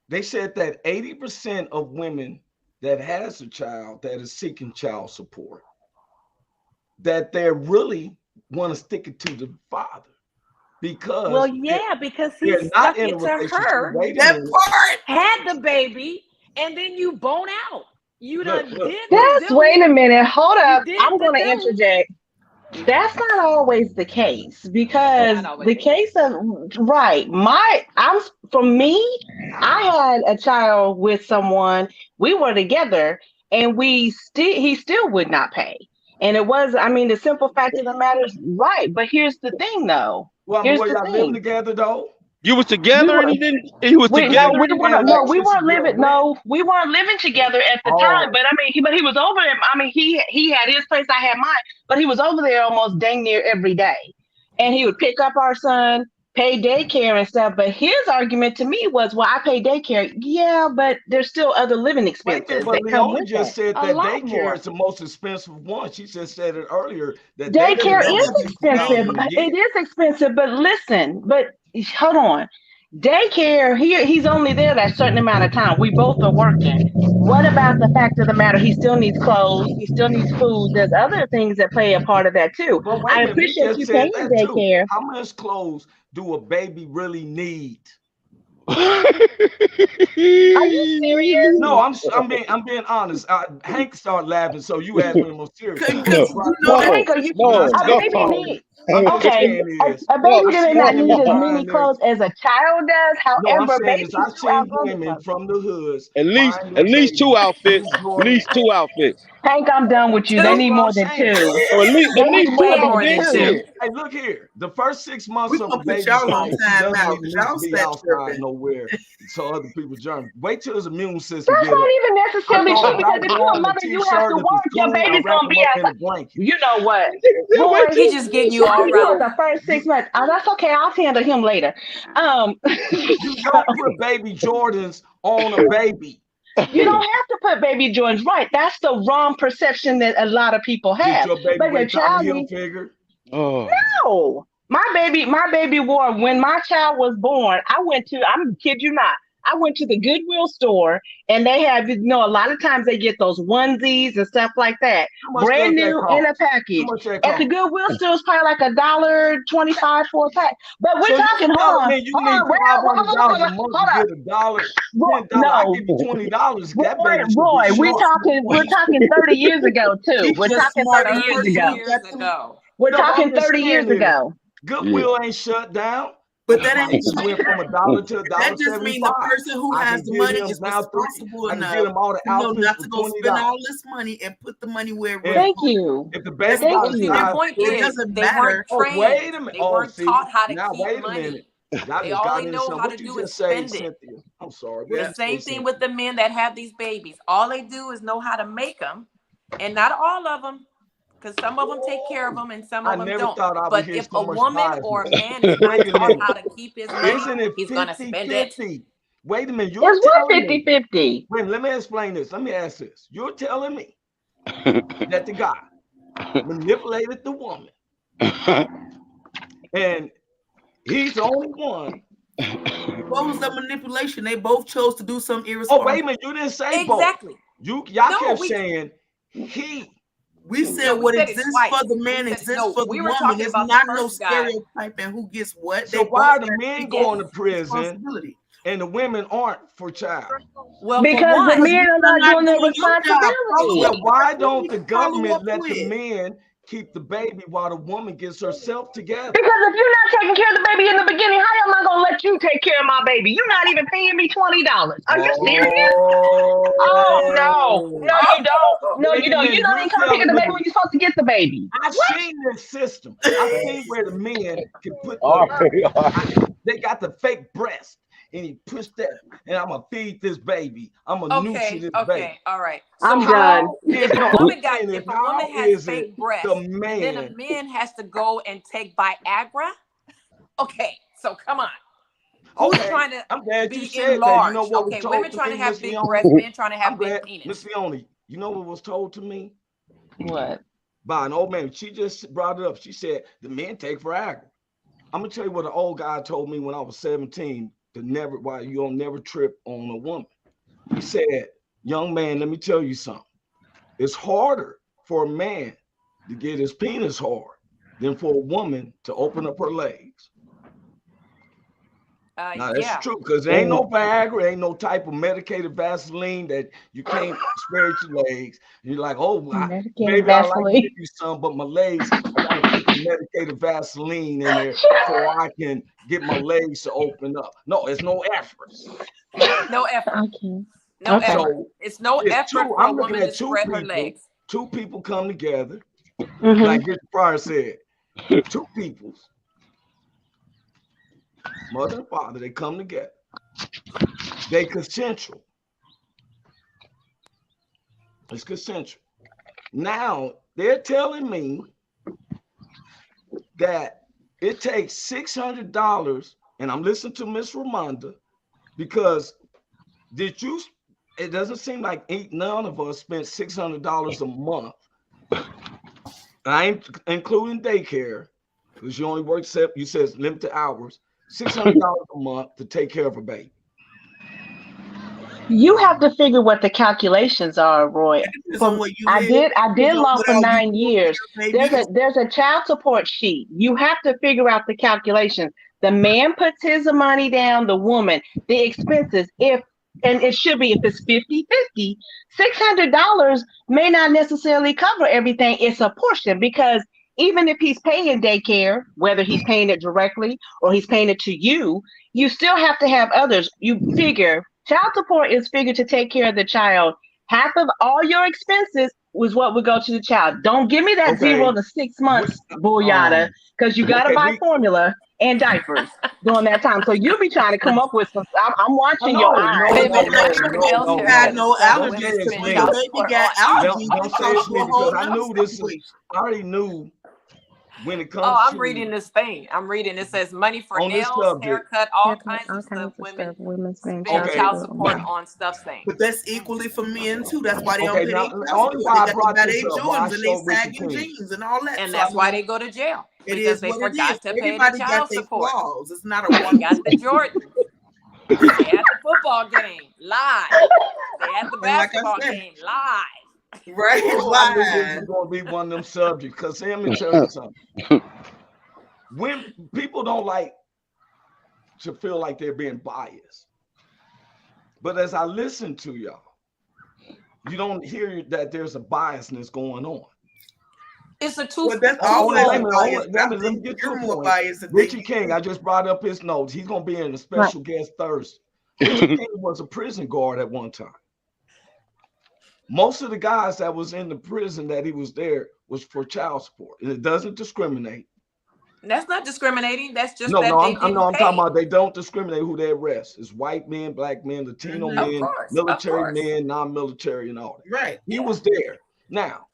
they said that 80% of women that has a child that is seeking child support, that they really want to stick it to the father because Well, yeah, because he they're not stuck in a it to relationship. her, Wait a That minute. part. had the baby, and then you bone out. You done Look. did the That's, wait a do. minute, hold You up. did I'm the going to do. interject. That's not always the case It's because not always the the case. case of right, for me, I had a child with someone. We were together, and he still would not pay. And it was, I mean, the simple fact of the matter is right. But here's the thing, though. Well, Here's were the y'all living thing. together though? You was We together were and he didn't. He was we no, together. we Wait a minute, weren't. No, we Alexis, weren't living. when? No, we weren't living together at the Oh, time. But I mean, but he was over there. I mean, he had his place. I had mine. But he was over there almost dang near every day, and he would pick up our son, pay daycare and stuff. But his argument to me was, "Well, I pay daycare. Yeah, but there's still other living wait a minute, expenses but that come Leonie with that. just said A that lot daycare more. is the most expensive one. She just said it earlier that they Yeah, Daycare pay that is almost doesn't expensive. 60,000 a change. year. It is expensive. But listen. But hold on. Daycare, he's only there that certain amount of time. We both are working. What about the fact of the matter? He still needs clothes. He still needs food. There's other things that play a part of that too. But wait a I minute, we appreciate just you said paying that too. daycare. How much clothes do a baby really need? Are you serious? No, I'm being honest. Hank started laughing, so you asked me more serious. No, Because you know Well, that. Hank, When I no, a say baby no. clothes, need. I'm just Okay, saying is a baby I may see not need women as buying many their. clothes as a child does. No, I'm However, saying is I babies do seen outgrow the women clothes. from the hoods At least buying at their least babies two new outfits. At Jordan. least two outfits. Hank, I'm done with you. They That's need what I'm more than saying. two. Or at They need least two more of them than More than big two. two. shit. Hey, look here. The first 6 months We're of a gonna put baby's y'all on life, he time doesn't out even because need to y'all be start outside tripping. nowhere so other people germ. Wait till his immune system That's get not up. even I necessarily go true and because I if throw you're a on a mother, you have to t-shirt. If it's work. Your cool, I baby's wrap gonna him be up at. in a blanket. You know what, Wait boy? till He just getting you How all old are you at riled the up. first You 6 months? Oh, that's okay. I'll handle him later. you So, don't put baby Jordans on a baby. you don't have to put baby Jordans. Right? That's the wrong perception that a lot of people Did have. your baby But wear your Tommy child needs. Hilfiger? oh, No, my baby wore when my child was born. I'm kid you not. I went to the Goodwill store and they have, a lot of times they get those onesies and stuff like that, How much does brand that new in a cost? How package. much that At the cost? Goodwill store, it's probably like $1.25 for a pack. But we're So you talking, telling me you need well, $500 a month to hold up, get $1, Roy, $10? I no, give you $20. That Roy, baby should be Roy, we're sharp. talking, we're talking 30 years ago too. He's We're just talking smart 30 and years 30 pretty. ago. He years got some, ago. We're No, but I'm talking just 30 saying years is ago. yeah. Goodwill ain't shut down. but The that ain't prices went from $1 to that just means the $1.75. person who I has can the get money him is now three. responsible I can get enough him all the to know outfits not for to go spend $20. all this money and put the money where it really If Thank belongs. you. if the That's baby the Thank got only a you. difference. size Point It three, is, doesn't they weren't matter. oh wait trained. a minute. They Oh, weren't see taught how to now keep wait a minute. money. I They just all got they into know something. how What to you do is just say, spend it. Cynthia? I'm sorry. What The you say, same thing with Cynthia? the men that have these babies. All they do is know how to make them, and not all of them, because some of them take care of Ooh, them and some I of them never don't. thought I would But hear if so a much woman or a biasness. man is not Wait a taught minute. how to keep his money, Isn't it he's gonna spend it. 50-50? Wait a minute. You're It's what telling 50 me. 50. Wait, let me explain this. Let me ask this. You're telling me that the guy manipulated the woman and he's the only one. What was the manipulation? They both chose to do something Oh, wait a irresponsible. minute. You didn't say both. Exactly. Y'all No, kept we saying he. We no, said we what said it exists for twice. the We man said exists no. for the We were woman. talking It's about the not no first guy. stereotyping who gets what. So They why both are the got men equal going Yes. to prison responsibility. and the women aren't for child? Well, for Because the one, Because men you are are not not doing their doing your job. Follow responsibility. Well, up. why That's what don't we the follow government up let the with. men keep the baby while the woman gets herself together. Because if you're not taking care of the baby in the beginning, how am I gonna let you take care of my baby? You're not even paying me $20. Are you serious? Oh no, no, you don't. No, Wait you a don't. You minute, don't you're even come pick up telling the baby me. when you're supposed to get the baby. I've seen this system. I've seen where the men can put All the, right, all right. they got the fake breast, and he pushed that, and I'm gonna feed this baby. I'm gonna nurture this baby. Okay, all right. I'm So done. if a No, woman I'm saying is, if a how woman has is it fake breasts, the and then a man? man has to go and take Viagra, okay, so come on. Who's Okay, trying to I'm glad you be said that. You know enlarged? what was Okay, told women to trying me, to have Miss big Leone? breasts, men trying to I'm have big glad, penis. Miss Leone. You know what was told to me What? by an old man? She just brought it up. She said the men take Viagra. I'm gonna tell you what an old guy told me when I was 17. Why you don't never trip on a woman. He said, young man, let me tell you something. It's harder for a man to get his penis hard than for a woman to open up her legs. Now that's Yeah. true, because there ain't no Viagra, ain't no type of medicated Vaseline that you can't spare your legs. You're like, oh, Medicated maybe I like to give Vaseline. you some, but my legs, I gotta put some medicated Vaseline in there so I can get my legs to open up. No, it's no efforts. No effort. Okay. No Okay. effort. So It's no it's effort two. for a I'm looking woman to at two spread her people. legs. Two people come together, Mm-hmm. like Richard Pryor said. Two peoples, mother and father, they come together. They consensual. It's consensual. Now they're telling me that it takes $600, and I'm listening to Miss Ramonda, because did you? It doesn't seem like none of us spent $600 a month. I ain't including daycare, because you only work you said limited hours. $600 a month to take care of a baby. You have to figure what the calculations are, Roy. It depends on what you I live. did law for What all you 9 do years. with your baby. There's a child support sheet. You have to figure out the calculations. The man puts his money down, the woman, the expenses. And it should be, if it's 50-50, $600 may not necessarily cover everything. It's a portion, because even if he's paying daycare, whether he's paying it directly or he's paying it to you still have to have others. You figure child support is figured to take care of the child. Half of all your expenses was what would go to the child. Don't give me that Okay. 0 to 6 months booyada, because you got to buy formula and diapers during that time. So you be trying to come up with some. I'm watching your eyes. Wait a minute, Make Roy, sure else you has had got no stuff Don't women allergies, say because it's spend when your me. child baby support got on. allergies, Don't it say costs it's you me, a whole because I nother knew this is. situation. I already knew when it Oh, comes I'm to reading this thing. I'm reading. It says money for on this nails, subject. haircut, all Haircut, kinds all of stuff. kinds of Women stuff. Women spend spend child Okay, child support support on. but on stuff thing. But that's equally for men too. That's why they don't okay, pay now their child only support. why They I got to brought buy this their up, why I Jordans and they showed Richard sagging King. jeans and all that. And So I that's why mean, they go to jail, it because is they what it is. forgot to pay the Everybody got child their support. flaws. It's not a They one. got the Jordans. They at the football game live. They at the And like I basketball said, game live. right, Oh, I knew this was live. going to be one of them subjects. Because let me tell you something. When people don't like to feel like they're being biased, but as I listen to y'all, you don't hear that there's a biasness going on. It's a two. Well, that's Hold on, always wait a a minute, bias. But I let me think get to you're a more point. biased than Richie you King, think. I just brought up his notes. He's going to be in a Right. special guest Thursday. Richie King was a prison guard at one time. Most of the guys that was in the prison that he was there was for child support, and it doesn't discriminate. That's not discriminating. That's just No, that they I'm didn't talking pay. about they don't discriminate who they arrest. It's white men, black men, Latino Mhm. Of men, course, of military course. men, non-military, and all that. Right. He was there. Now,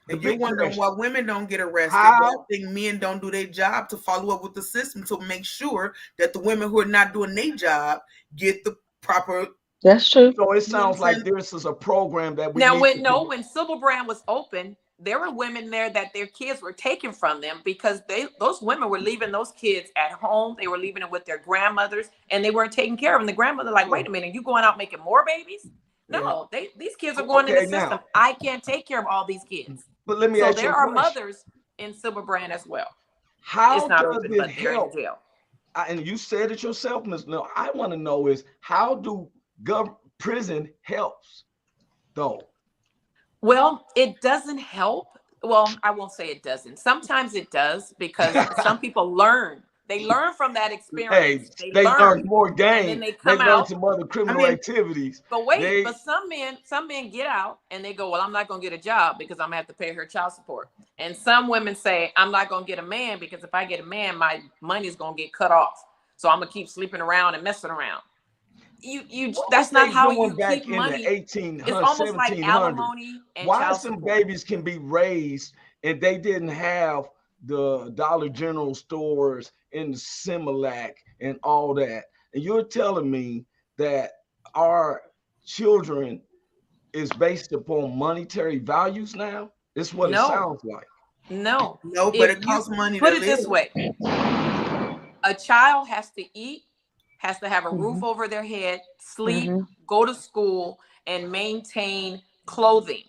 the And you're big wondering why question: women don't get arrested. how? But I think men don't do their job to follow up with the system to make sure that the women who are not doing their job get the proper. That's true. So it You know what I'm sounds like saying? this is a program that we Now, need to do. when Silver Brand was open, there were women there that their kids were taken from them because those women were leaving those kids at home. They were leaving them with their grandmothers, and they weren't taking care of them. The grandmother like, wait a minute, you going out making more babies? No, these kids are going in the Okay, system. now, I can't take care of all these kids. but let me So ask you there a are question: mothers in Silver Brand as well. how It's not does open, it but they're in help? jail. And you said it yourself, Ms. No, I want to know is how do prison helps though? Well, it doesn't help Well, I won't say it doesn't. Sometimes it does, because some people learn. They learn from that experience. Hey, They they learn learn, more and game. then they They come learn out. some other I criminal mean, activities. But wait, They, but some men get out and they go, well, I'm not gonna get a job because I'm gonna have to pay her child support. And some women say, I'm not gonna get a man because if I get a man, my money's gonna get cut off. So I'm gonna keep sleeping around and messing around. what That's was not they how doing you back keep in the money. 1800s, It's almost like 1700s? alimony and Why child some support. babies can be raised and they didn't have the Dollar General stores and the Similac and all that? And you're telling me that our children is based upon monetary values now? It's what it No, sounds like. no. no, but If it you costs money put to it live. this way, a child has to eat, has to have a roof Mhm. over their head, sleep, Mhm. go to school, and maintain clothing.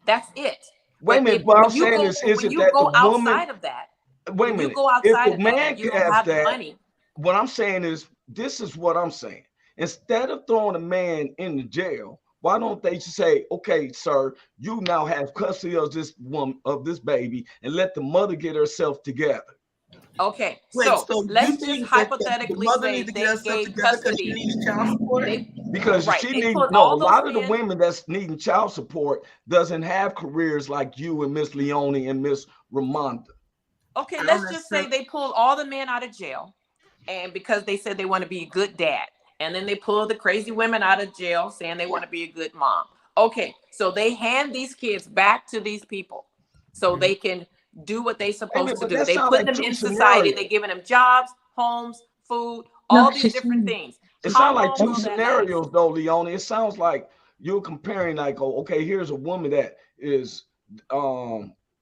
That's it. Wait a But minute, what I'm when you saying go, is when it you that the go woman, outside of that, wait a when you minute, go if outside a of that man and you don't has have the that, money, what I'm saying is, this is what I'm saying. Instead of throwing a man in the jail, why don't they just say, okay, sir, you now have custody of this woman, of this baby, and let the mother get herself together? okay. Wait, So so you let's just think that the hypothetically mother needs say to get they herself gave together because she custody. needs child support? They Because right. she They needs, put no, a all those lot of the men. women that's needing child support doesn't have careers like you and Miss Leone and Miss Ramonda. Okay, I don't let's just say necessarily. they pulled all the men out of jail, and because they said they want to be a good dad, and then they pull the crazy women out of jail saying they want to be a good mom. Okay, so they hand these kids back to these people so they can do what they Wait a supposed minute, to but do. that They sounds put like them two in society. scenarios. They're giving them jobs, homes, food, No, all these she's different things. It How sounds like long two will that last? scenarios though, Leone. It sounds like you're comparing, like, oh, okay, here's a woman that is not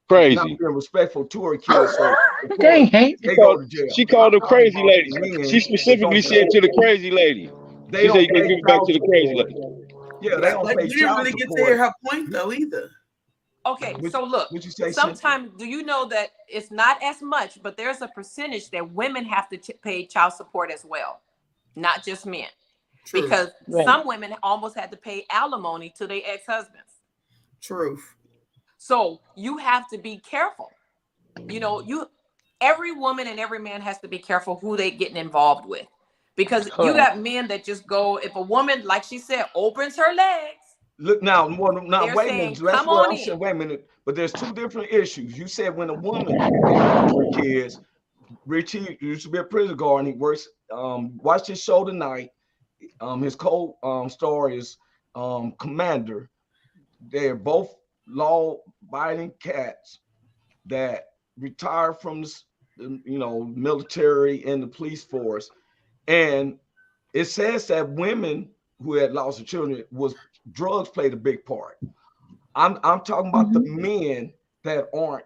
Crazy. being respectful to her kids, so of dang, course hey. She they go called, to jail. she I'm called her talking crazy about lady. the She men that specifically don't said pay, to the crazy lady. they She said, don't you gotta pay give it back child to the crazy support. lady. Yeah, they Like, don't pay we didn't child really get to hear support. her point though either. Okay, Would so look, you say, Cynthia? sometimes do you know that it's not as much, but there's a percentage that women have to pay child support as well, not just men. True. Because Right. some women almost had to pay alimony to their ex-husbands. Truth. So you have to be careful. You know, every woman and every man has to be careful who they getting involved with. Because you got men that just go, if a woman, like she said, opens her legs, Look now, they're wait a saying, minute. That's come what on I'm in. saying. Wait a minute. But there's two different issues. You said when a woman opens her kids, Richie used to be a prison guard, and he works. Watched his show tonight. His co-star is Commander. They're both law-abiding cats that retired from the military and the police force, and it says that women who had lost their children was drugs played a big part. I'm talking about the men that aren't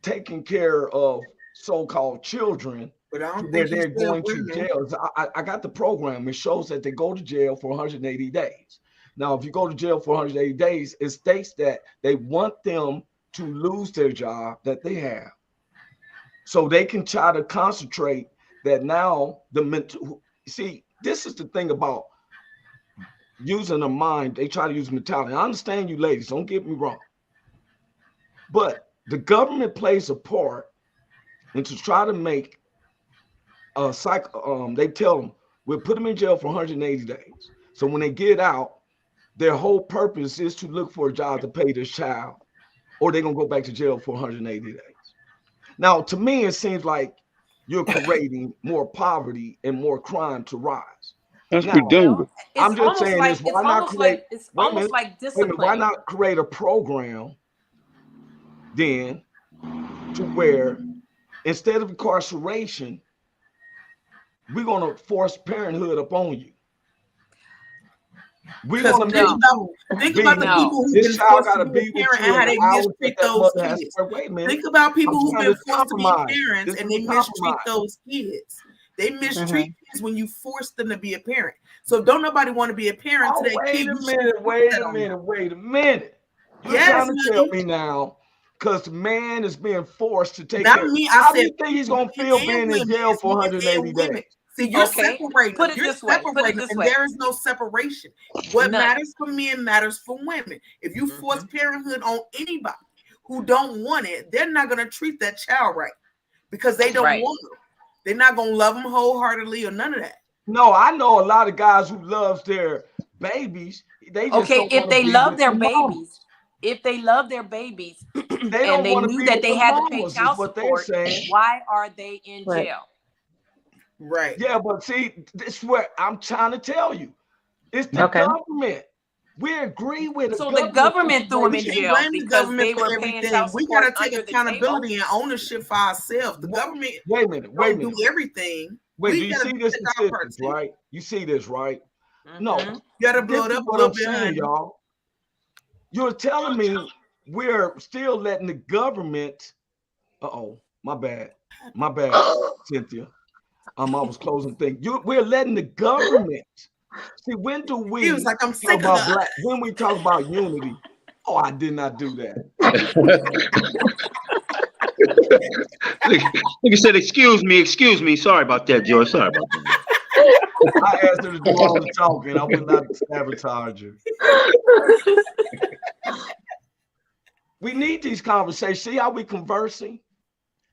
taking care of so-called children, But I to don't where think he they're said going to women. jail. I got the program. It shows that they go to jail for 180 days. Now, if you go to jail for 180 days, it states that they want them to lose their job that they have, so they can try to concentrate that now the mental. See, this is the thing about using a mind. They try to use mentality. I understand you ladies, don't get me wrong, but the government plays a part and to try to make a cycle. They tell them we'll put them in jail for 180 days. So when they get out, their whole purpose is to look for a job to pay this child, or they're gonna go back to jail for 180 days. Now, to me, it seems like you're creating more poverty and more crime to rise. That's Now, redundant. I'm just saying this: why not create? It's Wait a almost minute. like Wait a minute. Why discipline. not create a program then to where instead of incarceration, we're gonna force parenthood upon you. We're Because gonna think about the people who've this been child forced gotta to be be a with parent you and in how the they hours mistreat that those mother has. kids. Wait a minute. Think about people I'm who've trying been to forced to be compromise. parents This and is they a mistreat compromise. those kids. They mistreat kids when you force them to be a parent. So don't nobody want to be a parent to that kid. Wait a minute. You're trying to tell me now, because the man is being forced to take care. How do you think he's gonna feel being in jail for 180 days? See, you're separating. Put it this way. And there is no separation. What matters for men matters for women. If you force parenthood on anybody who don't want it, they're not going to treat that child right because they don't Right. want them. They're not going to love them wholeheartedly or none of that. No, I know a lot of guys who loves their babies. They just Okay, don't if wanna they be love with their the mamas. babies, if they love their babies, They and don't they want to knew be that with they the had to pay mamas, is child what they're support, saying. why are they in Right. jail? Right. Yeah, but see, this is what I'm trying to tell you. It's the Okay. government. We agree with So the government threw them in We can't jail blame the because government they for were paying everything. child We support got to take under the table. accountability and ownership for ourselves. The government Wait a minute. don't do everything. Wait, do We you gotta see this take our part, statistics, too. right? You see this, right? No, Mhm. You got to this blow it is up a what little I'm bit, saying, honey. y'all. You're telling me we're still letting the government. My bad, Cynthia. I was closing things. We're letting the government. See, when do we He was like, I'm talk sick of about that. black? When we talk about unity? Oh, I did not do that. Nigga said, excuse me. Sorry about that, Joy. Sorry about that. I asked her to do all the talking. I would not sabotage her. We need these conversations. See how we conversing?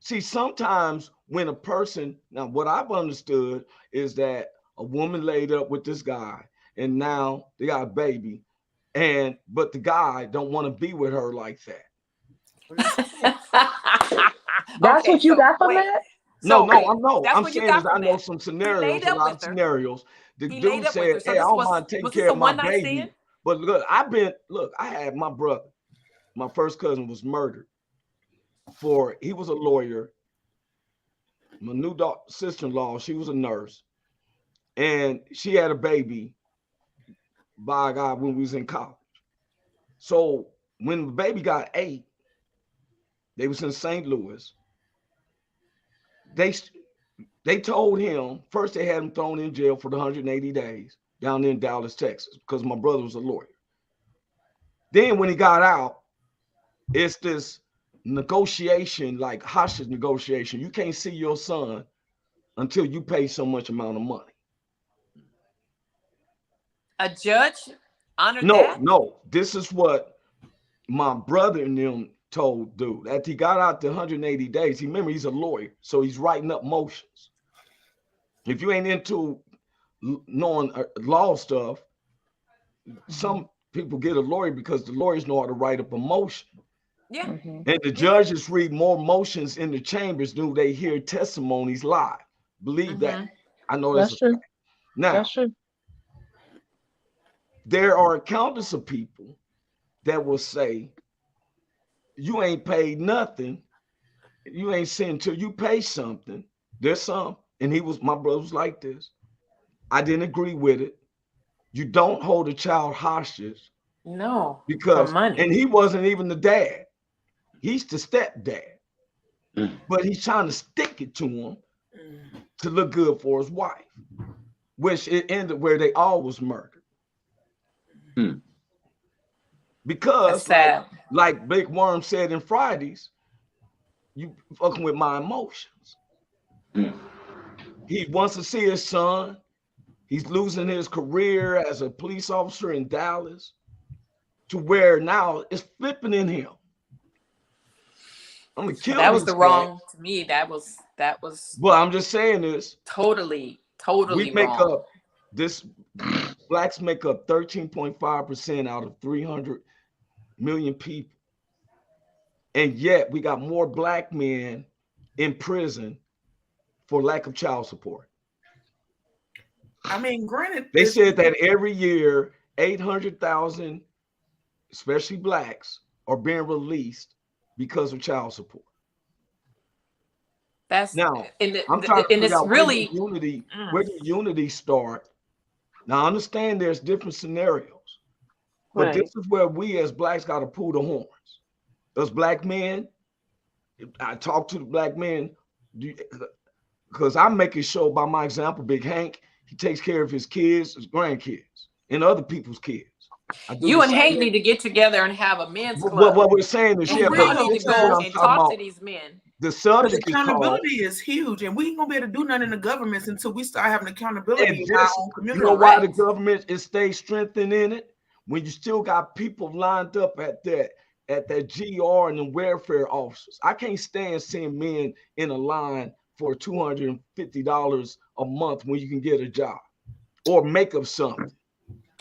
See, sometimes when a person, now what I've understood is that a woman laid up with this guy and now they got a baby, but the guy don't want to be with her like that. That's Okay, what you so got from wait. that? So wait, I'm what you saying got is I from know that. some He scenarios, laid a up lot with of her. scenarios. The He dude laid up with her. said, So hey, I this don't was mind taking this care a of my one night baby. stand? But look, I had my brother, my first cousin was murdered he was a lawyer. My new sister-in-law, she was a nurse. And she had a baby by a guy when we was in college. So when the baby got 8, they was in St. Louis. They told him, first they had him thrown in jail for the 180 days down in Dallas, Texas, because my brother was a lawyer. Then when he got out, it's this negotiation, like hostage negotiation. You can't see your son until you pay so much amount of money. A judge honored that? No. This is what my brother and them told dude. After he got out the 180 days, remember he's a lawyer, so he's writing up motions. If you ain't into knowing law stuff, some people get a lawyer because the lawyers know how to write up a motion. Yeah. Mm-hmm. And the judges read more motions in the chambers than they hear testimonies live. Believe that. I know That's true. fact. Now, That's true. there are countless of people that will say, you ain't paid nothing. You ain't seen until you pay something. There's some. And my brother was like this. I didn't agree with it. You don't hold a child hostage. No, Because, for money. and he wasn't even the dad. He's the stepdad. But he's trying to stick it to him to look good for his wife, which it ended where they all was murdered. Because like Big Worm said in Fridays, you fucking with my emotions. He wants to see his son. He's losing his career as a police officer in Dallas to where now it's flipping in him. I'm gonna kill that was this the guy. wrong to me. That was But I'm just saying this. Totally We make wrong. up this. Blacks make up 13.5% out of 300 million people. And yet we got more black men in prison for lack of child support. I mean, granted, They said that every year, 800,000, especially blacks, are being released because of child support. That's now. And I'm trying to figure it's out really where did unity start? Now I understand there's different scenarios, but this is where we as blacks got to pull the horns. As black men, I talk to the black men because I'm making sure by my example, Big Hank, he takes care of his kids, his grandkids, and other people's kids. You and Hank need to get together and have a men's club. What we're saying is, y'all need to go and talk to these men. The subject is accountability is huge, and we ain't gonna be able to do nothing in the governments until we start having accountability in our own community. You know why the government is stay strengthened in it? When you still got people lined up at that at that GR and the welfare officers. I can't stand seeing men in a line for $250 a month when you can get a job or make up something.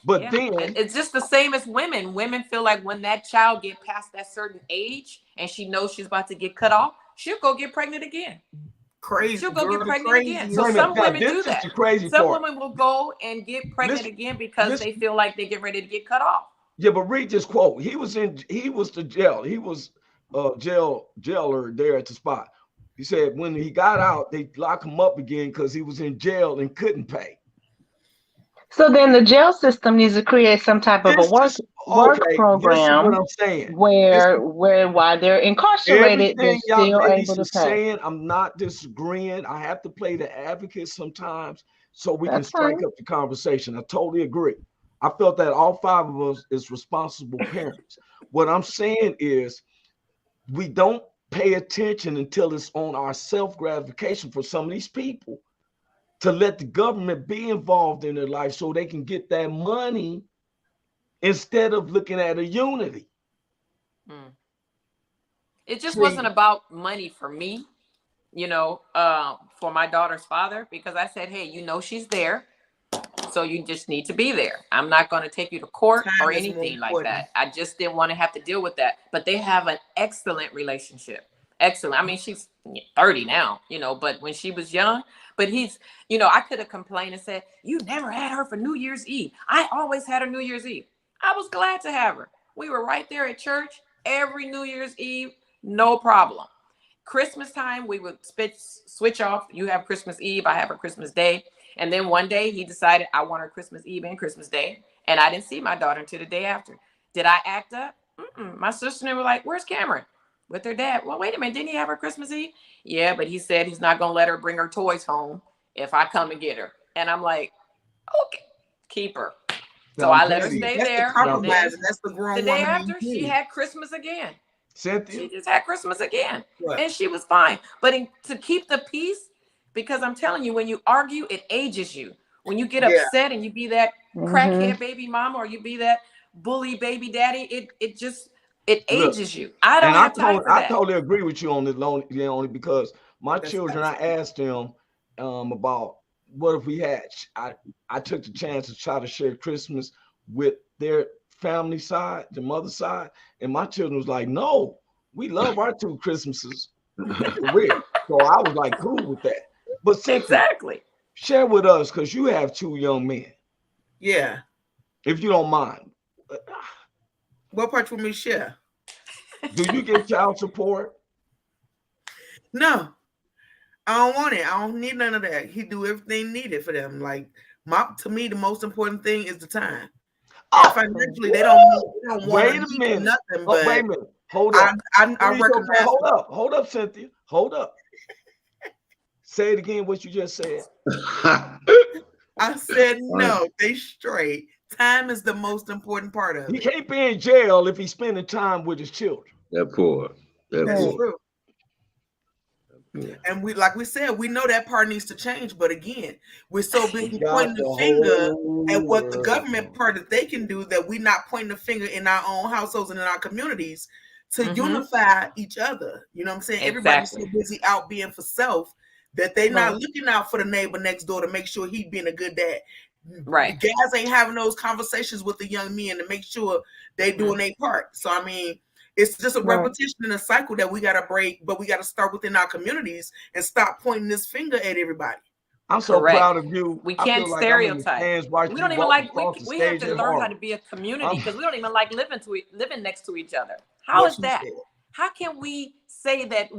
But Yeah. then It's just the same as women. Women feel like when that child get past that certain age and she knows she's about to get cut off, she'll go get pregnant again. Crazy She'll go girl, get the pregnant again. So wait a some minute, now, women this do is that. the crazy Some part. women will go and get pregnant Listen, again because listen. they feel like they get ready to get cut off. Yeah, but read this quote. He was the jail. He was jailer there at the spot. He said when he got out, they locked him up again because he was in jail and couldn't pay. So then the jail system needs to create some type of a This work is work okay. This is what program I'm saying. This where while they're incarcerated, they're everything y'all still able ladies to are pay. saying, I'm not disagreeing. I have to play the advocate sometimes so we can That's strike fine. up the conversation. I totally agree. I felt that all five of us is responsible parents. What I'm saying is we don't pay attention until it's on our self-gratification for some of these people to let the government be involved in their life so they can get that money instead of looking at a unity. It just See, wasn't about money for me, for my daughter's father, because I said, hey, she's there. So you just need to be there. I'm not going to take you to court Time or is more anything like important. that. I just didn't want to have to deal with that. But they have an excellent relationship. Excellent. I mean, she's 30 now, but when she was young, but he's, I could have complained and said, you never had her for New Year's Eve. I always had her New Year's Eve. I was glad to have her. We were right there at church every New Year's Eve. No problem. Christmas time, we would switch off. You have Christmas Eve. I have her Christmas Day. And then one day he decided I want her Christmas Eve and Christmas Day. And I didn't see my daughter until the day after. Did I act up? My sister and they were like, where's Cameron? With her dad. Well, wait a minute. Didn't he have her Christmas Eve? Yeah, but he said he's not going to let her bring her toys home if I come and get her. And I'm like, okay, keep her. So I let her stay That's there. the compromise, and that's the grown The day woman. after, she had Christmas again. Cynthia? She just had Christmas again. What? And she was fine. But to keep the peace, because I'm telling you, when you argue, it ages you. When you get upset and you be that crackhead baby mama or you be that bully baby daddy, it ages you. I don't have time for that. I totally agree with you on this, only because my That's children, I asked them about what if we had, I took the chance to try to share Christmas with their family side, the mother side, and my children was like, no, we love our two Christmases. Weird. So I was like, cool with that. But Cynthia, exactly. Share with us, because you have two young men. Yeah. If you don't mind. What part you want me to share? Do you get child support? No. I don't want it. I don't need none of that. He do everything needed for them. Like, to me, the most important thing is the time. And financially, they don't want wait a minute. Nothing. But wait a minute. Hold up. I recognize. Hold up, Cynthia. Hold up. Say it again. What you just said. I said no. They straight. Time is the most important part of it. He can't be in jail if he's spending time with his children. That poor. That's true. And we said, we know that part needs to change. But again, we're so busy pointing the finger at what the government part that they can do that we're not pointing the finger in our own households and in our communities to unify each other. You know what I'm saying? Exactly. Everybody's so busy out being for self that they're not looking out for the neighbor next door to make sure he being a good dad. Right. The guys ain't having those conversations with the young men to make sure they doing their part. So I mean, it's just a repetition in a cycle that we got to break, but we got to start within our communities and stop pointing this finger at everybody. I'm so proud of you. We can't stereotype. We don't even like. We have to learn how to be a community because we don't even like living next to each other. How is that? How can we say that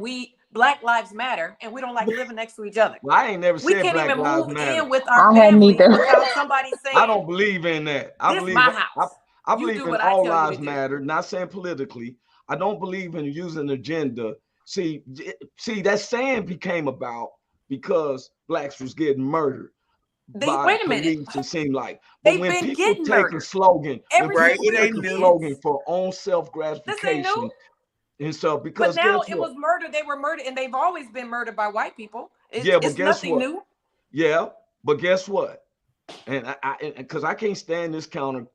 Black Lives Matter and we don't like living next to each other? Well, I ain't never said Black Lives Matter. We can't even move in with our family without somebody saying. I don't believe in that. I believe my house. I believe in all lives matter. Not saying politically. I don't believe in using an agenda. See, that saying became about because blacks was getting murdered. Wait a minute. It seemed like, but when people take a slogan, for own self gratification and stuff, because but now it was murder. They were murdered, and they've always been murdered by white people. But it's guess nothing what? new. Yeah, but guess what? And because I can't stand this counter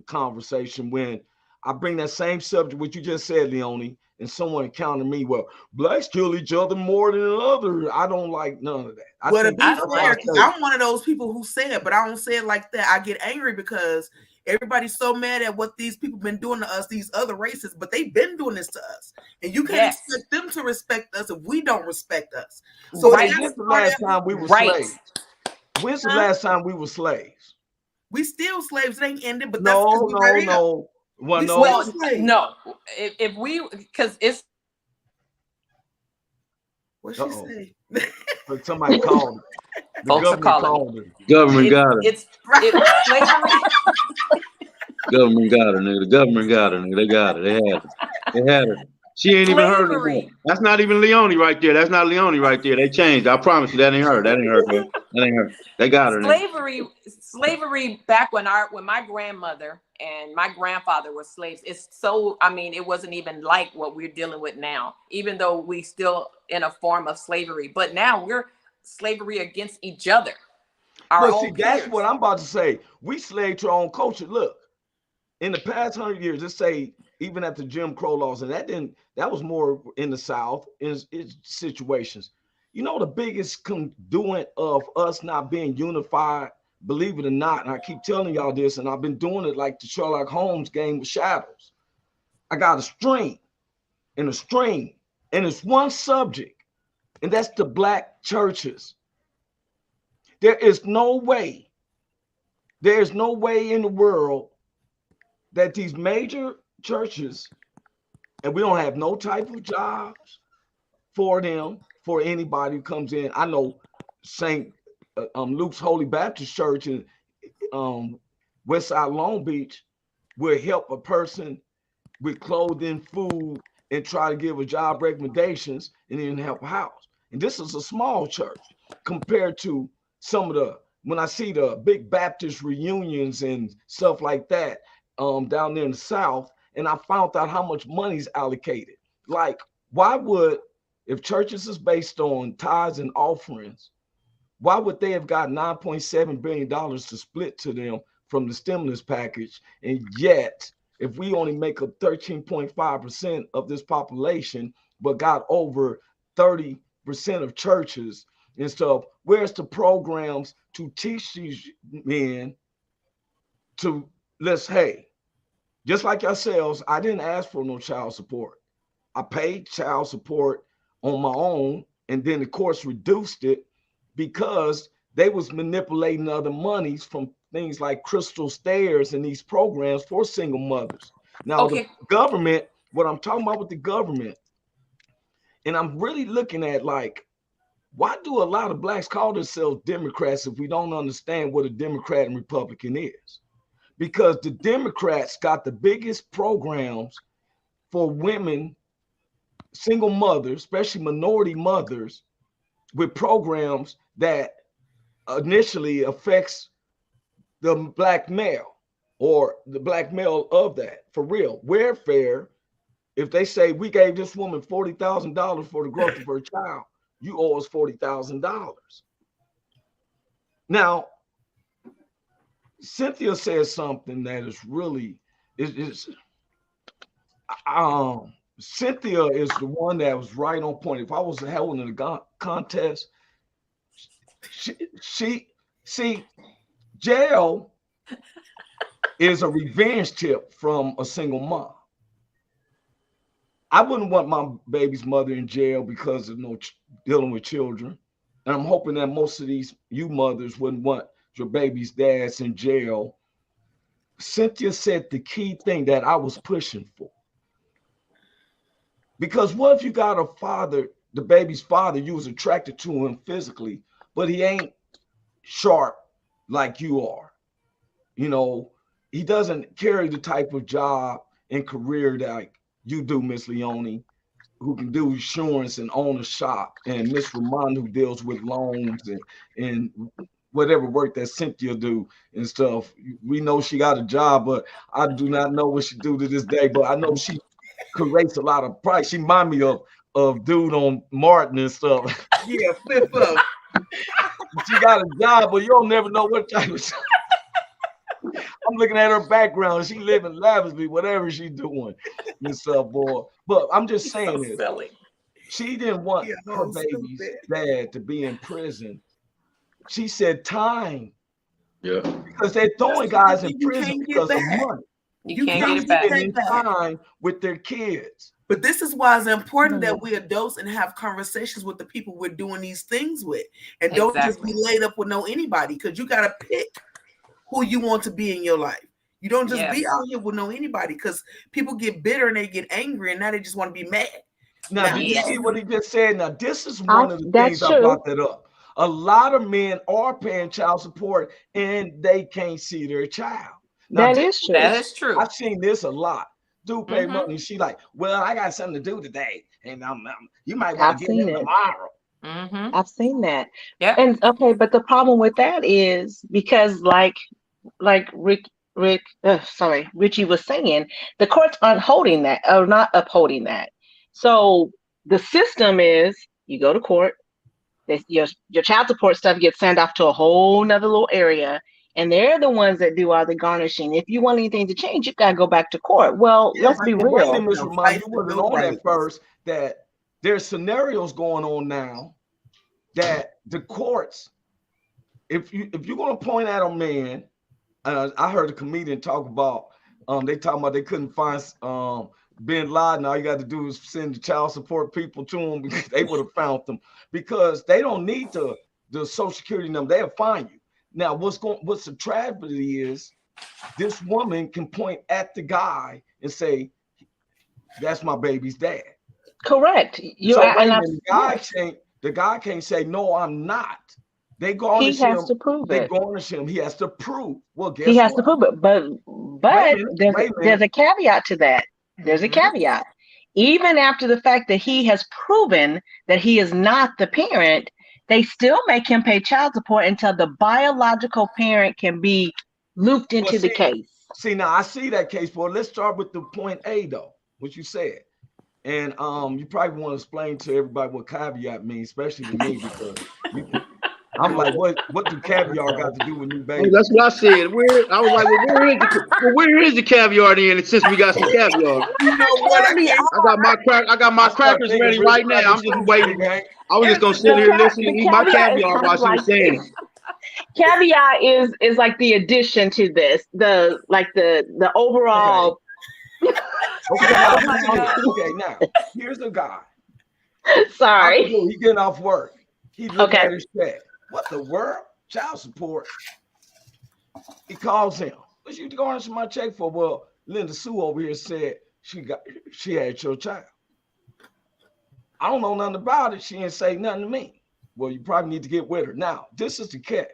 conversation when I bring that same subject, what you just said, Leonie, and someone countered me, well, blacks kill each other more than others. I don't like none of that. Well, to think be that's why I fair, say- I'm one of those people who say it, but I don't say it like that. I get angry because everybody's so mad at what these people been doing to us, these other races, but they've been doing this to us. And you can't expect them to respect us if we don't respect us. So when's the last time we were slaves? When's the last time we were slaves? We still slaves. It ain't ended, but no. Well, no. If we, because it's. What she say? But somebody called. The Folks are government calling. called her. Government got her. It's slavery. Government got her, nigga. The government got her, nigga. They got her. They had her. They had her. She ain't even heard it. That's not even Leonie right there. That's not Leonie right there. They changed. I promise you, that ain't her. That ain't her, man. That ain't her. They got her. Slavery back when my grandmother and my grandfather were slaves. It's so, I mean, it wasn't even like what we're dealing with now, even though we still in a form of slavery. But now we're slavery against each other. But see, that's what I'm about to say. We slave to our own culture. Look, in the past 100 years, let's say even at the Jim Crow laws, and that was more in the South in situations. You know, the biggest conduit of us not being unified, believe it or not, and I keep telling y'all this, and I've been doing it like the Sherlock Holmes game with shadows. I got a string, and it's one subject, and that's the black churches. There is no way in the world that these major churches, and we don't have no type of jobs for them, for anybody who comes in. I know St. Luke's Holy Baptist Church in Westside Long Beach will help a person with clothing, food, and try to give a job recommendations and then help a house. And this is a small church compared to some of when I see the big Baptist reunions and stuff like that down there in the South, and I found out how much money's allocated. Like, why would, if churches is based on tithes and offerings, why would they have got $9.7 billion to split to them from the stimulus package? And yet, if we only make up 13.5% of this population, but got over 30% of churches and stuff, where's the programs to teach these men to, hey, just like yourselves, I didn't ask for no child support. I paid child support on my own, and then the courts reduced it because they was manipulating other monies from things like Crystal Stairs and these programs for single mothers. Now, the government, what I'm talking about with the government, and I'm really looking at, like, why do a lot of blacks call themselves Democrats if we don't understand what a Democrat and Republican is? Because the Democrats got the biggest programs for women, single mothers, especially minority mothers, with programs that initially affects the black male or the black male of that. For real, welfare, if they say we gave this woman $40,000 for the growth of her child, you owe us $40,000. Now, Cynthia says something that is really Cynthia is the one that was right on point. If I was held in a contest, she jail is a revenge tip from a single mom. I wouldn't want my baby's mother in jail because of dealing with children. And I'm hoping that most of you mothers wouldn't want your baby's dad's in jail. Cynthia said the key thing that I was pushing for. Because what if you got a father, the baby's father, you was attracted to him physically, but he ain't sharp like you are. You know, he doesn't carry the type of job and career that you do, Miss Leonie, who can do insurance and own a shop, and Miss Ramon, who deals with loans and whatever work that Cynthia do and stuff. We know she got a job, but I do not know what she do to this day, but I know she creates a lot of price. She remind me of dude on Martin and stuff. Yeah, flip up. She got a job, but you don't never know what type of job. I'm looking at her background. She living lavishly, whatever she doing, and stuff, boy. But I'm just saying so this. silly. She didn't want her baby's dad to be in prison. She said time. Yeah. Because they're throwing guys in prison because of money. You can't get it back. Spending time with their kids. But this is why it's important that we adults and have conversations with the people we're doing these things with, and don't just be laid up with anybody, because you got to pick who you want to be in your life. You don't just be out here with anybody, because people get bitter and they get angry, and now they just want to be mad. Now, did you see what he just said? Now, this is one of the things I brought that up. A lot of men are paying child support and they can't see their child. Now, that is true. That is true. I've seen this a lot. Dude pay money. She like, well, I got something to do today, and you might want to get it tomorrow. I've seen that. Yeah. And okay, but the problem with that is because, like Richie was saying, the courts aren't holding that, or not upholding that. So the system is, you go to court, your child support stuff gets sent off to a whole nother little area, and they're the ones that do all the garnishing. If you want anything to change, you gotta go back to court. Well, let's be real. Wait a minute, you wasn't on that first. That there's scenarios going on now that the courts, if you're gonna point at a man, I heard a comedian talk about they talking about they couldn't find Bin Laden. All you got to do is send the child support people to them, because they would have found them, because they don't need the Social Security number. They'll find you. Now, what's the tragedy is, this woman can point at the guy and say, "That's my baby's dad." Correct. The guy can't say, "No, I'm not." They garnish him. He has to prove it. They garnish him. He has to prove. Well, guess he has what? to prove it. But there's a caveat to that. There's a caveat. Even after the fact that he has proven that he is not the parent, they still make him pay child support until the biological parent can be looped into the case. See, now I see that case, boy. Let's start with the point A, though, what you said. And you probably want to explain to everybody what caveat means, especially to me, because I'm like, what do caviar got to do with new baby? That's what I said. I was like, where is the caviar then? Since we got some caviar, you know what? I got my crackers ready right now. I'm just waiting. I was just gonna sit here listening and eat my caviar while she was saying it. Caveat is like the addition to this, the overall. Okay, now here's a guy. Sorry, he getting off work. He looked at his check. What the world? Child support. He calls him. What you garnish my check for? Well, Linda Sue over here said she had your child. I don't know nothing about it. She didn't say nothing to me. Well, you probably need to get with her. Now, this is the catch.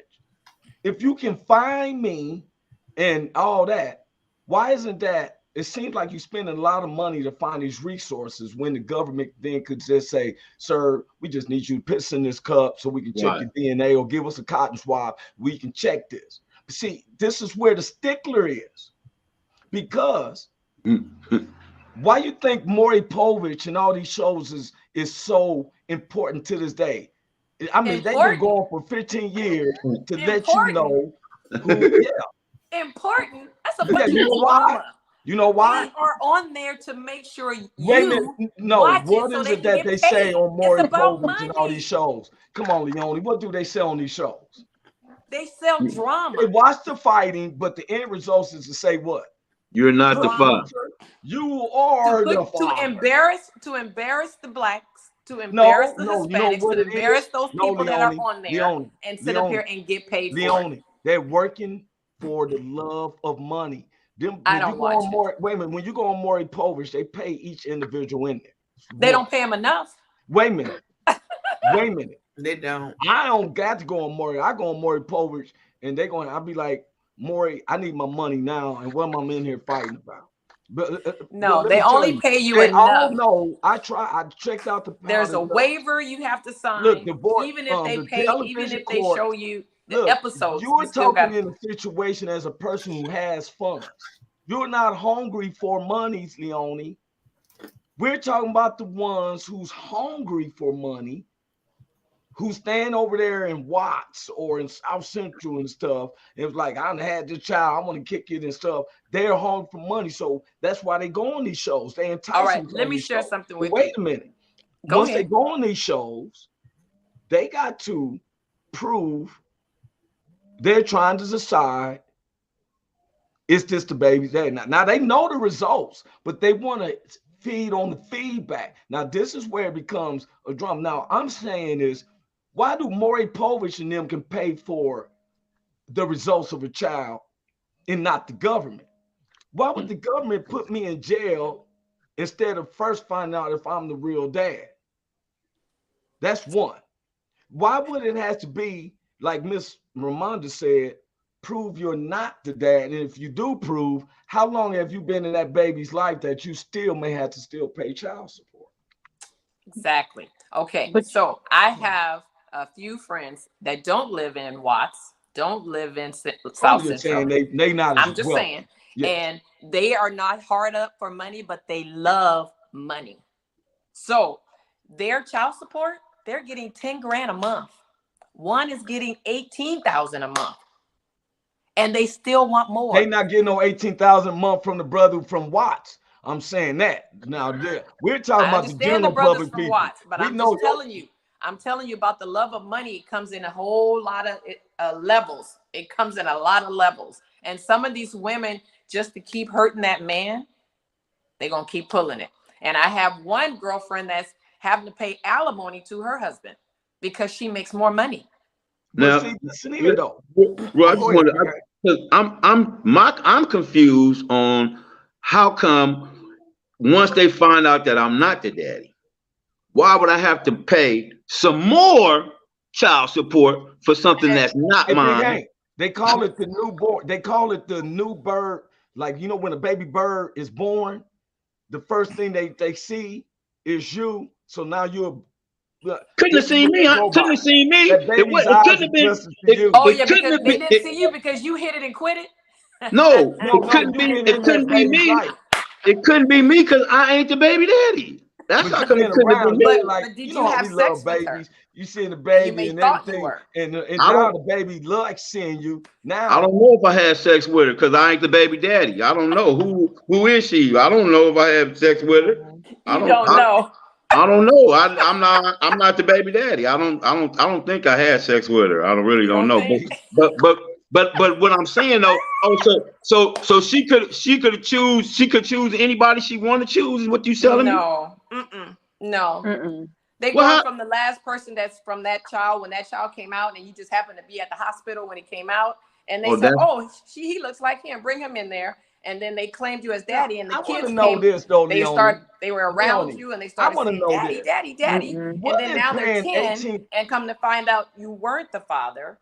If you can find me and all that, why isn't that? It seems like you're spending a lot of money to find these resources when the government then could just say, "Sir, we just need you to piss in this cup so we can check your DNA, or give us a cotton swab. We can check this." But see, this is where the stickler is, because why you think Maury Povich and all these shows is so important to this day? I mean, they've been going for 15 years to let you know who. Important. That's a bunch of drama. You know why? They are on there to make sure you what is it that they say on Maury Povich and all these shows? Come on, Leone. What do they say on these shows? They sell drama. They watch the fighting, but the end result is to say what? You're not the father. You are the father. To embarrass the blacks, to embarrass the Hispanics, to embarrass those people that are on there, and sit up here and get paid for it. They're working for the love of money. I don't watch it. Wait a minute. When you go on Maury Povich, they pay each individual in there. They don't pay them enough. Wait a minute. They don't. I don't got to go on Maury. I go on Maury Povich, and I'll be like, "Maury, I need my money now, and what am I in here fighting about?" But no, they only pay you enough. No, I checked out the. There's a waiver you have to sign. Look, even if they pay, even if they show you the episodes. You're talking in a situation as a person who has funds. You're not hungry for monies, Leone. We're talking about the ones who's hungry for money, who stand over there in Watts or in South Central and stuff, it was like, I done had this child, I want to kick it and stuff. They're hungry for money, so that's why they go on these shows. They entice All right, them let on me these share shows. something But with wait you. a minute. Go Once ahead. they go on these shows, they got to prove they're trying to decide, is this the baby's dad? Now they know the results, but they want to feed on the feedback. Now this is where it becomes a drama. Now I'm saying is, why do Maury Povich and them can pay for the results of a child and not the government? Why would the government put me in jail instead of first finding out if I'm the real dad? That's one. Why would it have to be, like Miss Ramonda said, prove you're not the dad? And if you do prove, how long have you been in that baby's life that you still may have to still pay child support? Exactly. Okay. But So I have a few friends that don't live in Watts, don't live in I'm South just Central. saying they not as I'm just wealthy. saying. Yes. And they are not hard up for money, but they love money. So their child support, they're getting 10 grand a month. One is getting 18,000 a month. And they still want more. They not getting no 18,000 a month from the brother from Watts. I'm saying that. Now we're talking I about the understand general the brothers public from people. Watts, but We I'm know just telling you. I'm telling you about the love of money. It comes in a whole lot of levels. It comes in a lot of levels. And some of these women, just to keep hurting that man, they're going to keep pulling it. And I have one girlfriend that's having to pay alimony to her husband because she makes more money. But Now, see, listen here though. well, I just Go ahead, want to. I'm confused on how come once they find out that I'm not the daddy, why would I have to pay some more child support for something that's not Hey, Big mine? Hank, they call it the newborn. They call it the new bird. Like, you know, when a baby bird is born, the first thing they see is you. So now you're. Couldn't have seen me. Couldn't have seen me. That It baby's couldn't eyes have been. adjusted to you. Oh, It yeah, couldn't because have they been. didn't see you because you hit it and quit it? No, No, it couldn't you be. been It in couldn't that be baby's me. life. It couldn't be me because I ain't the baby daddy. That's But how you come it been couldn't have been around, me. like, But did you you know how have we sex love with her? babies. You seeing the And you baby may and thought you everything, were. and I now don't. the baby likes seeing you. I Now don't know if I had sex with her because I ain't the baby daddy. I don't know who is she. I don't know if I had sex with her. I You don't. don't know. I don't know. I'm not the baby daddy. I don't think I had sex with her. I really You don't don't know. think? But what I'm saying though, so she could choose anybody she want to choose is what you telling me? No. No. mm-mm. They Well, going from the last person that's from that child when that child came out and you just happened to be at the hospital when he came out and they oh, said, that's oh, he looks like him, bring him in there. And then they claimed you as daddy and the I want kids to know came, this though, Leonie. they were around Leonie, you and they I started want to saying, know daddy, this. daddy, daddy. Mm-mm. And What then is now they're paying 10 18? and come to find out you weren't the father.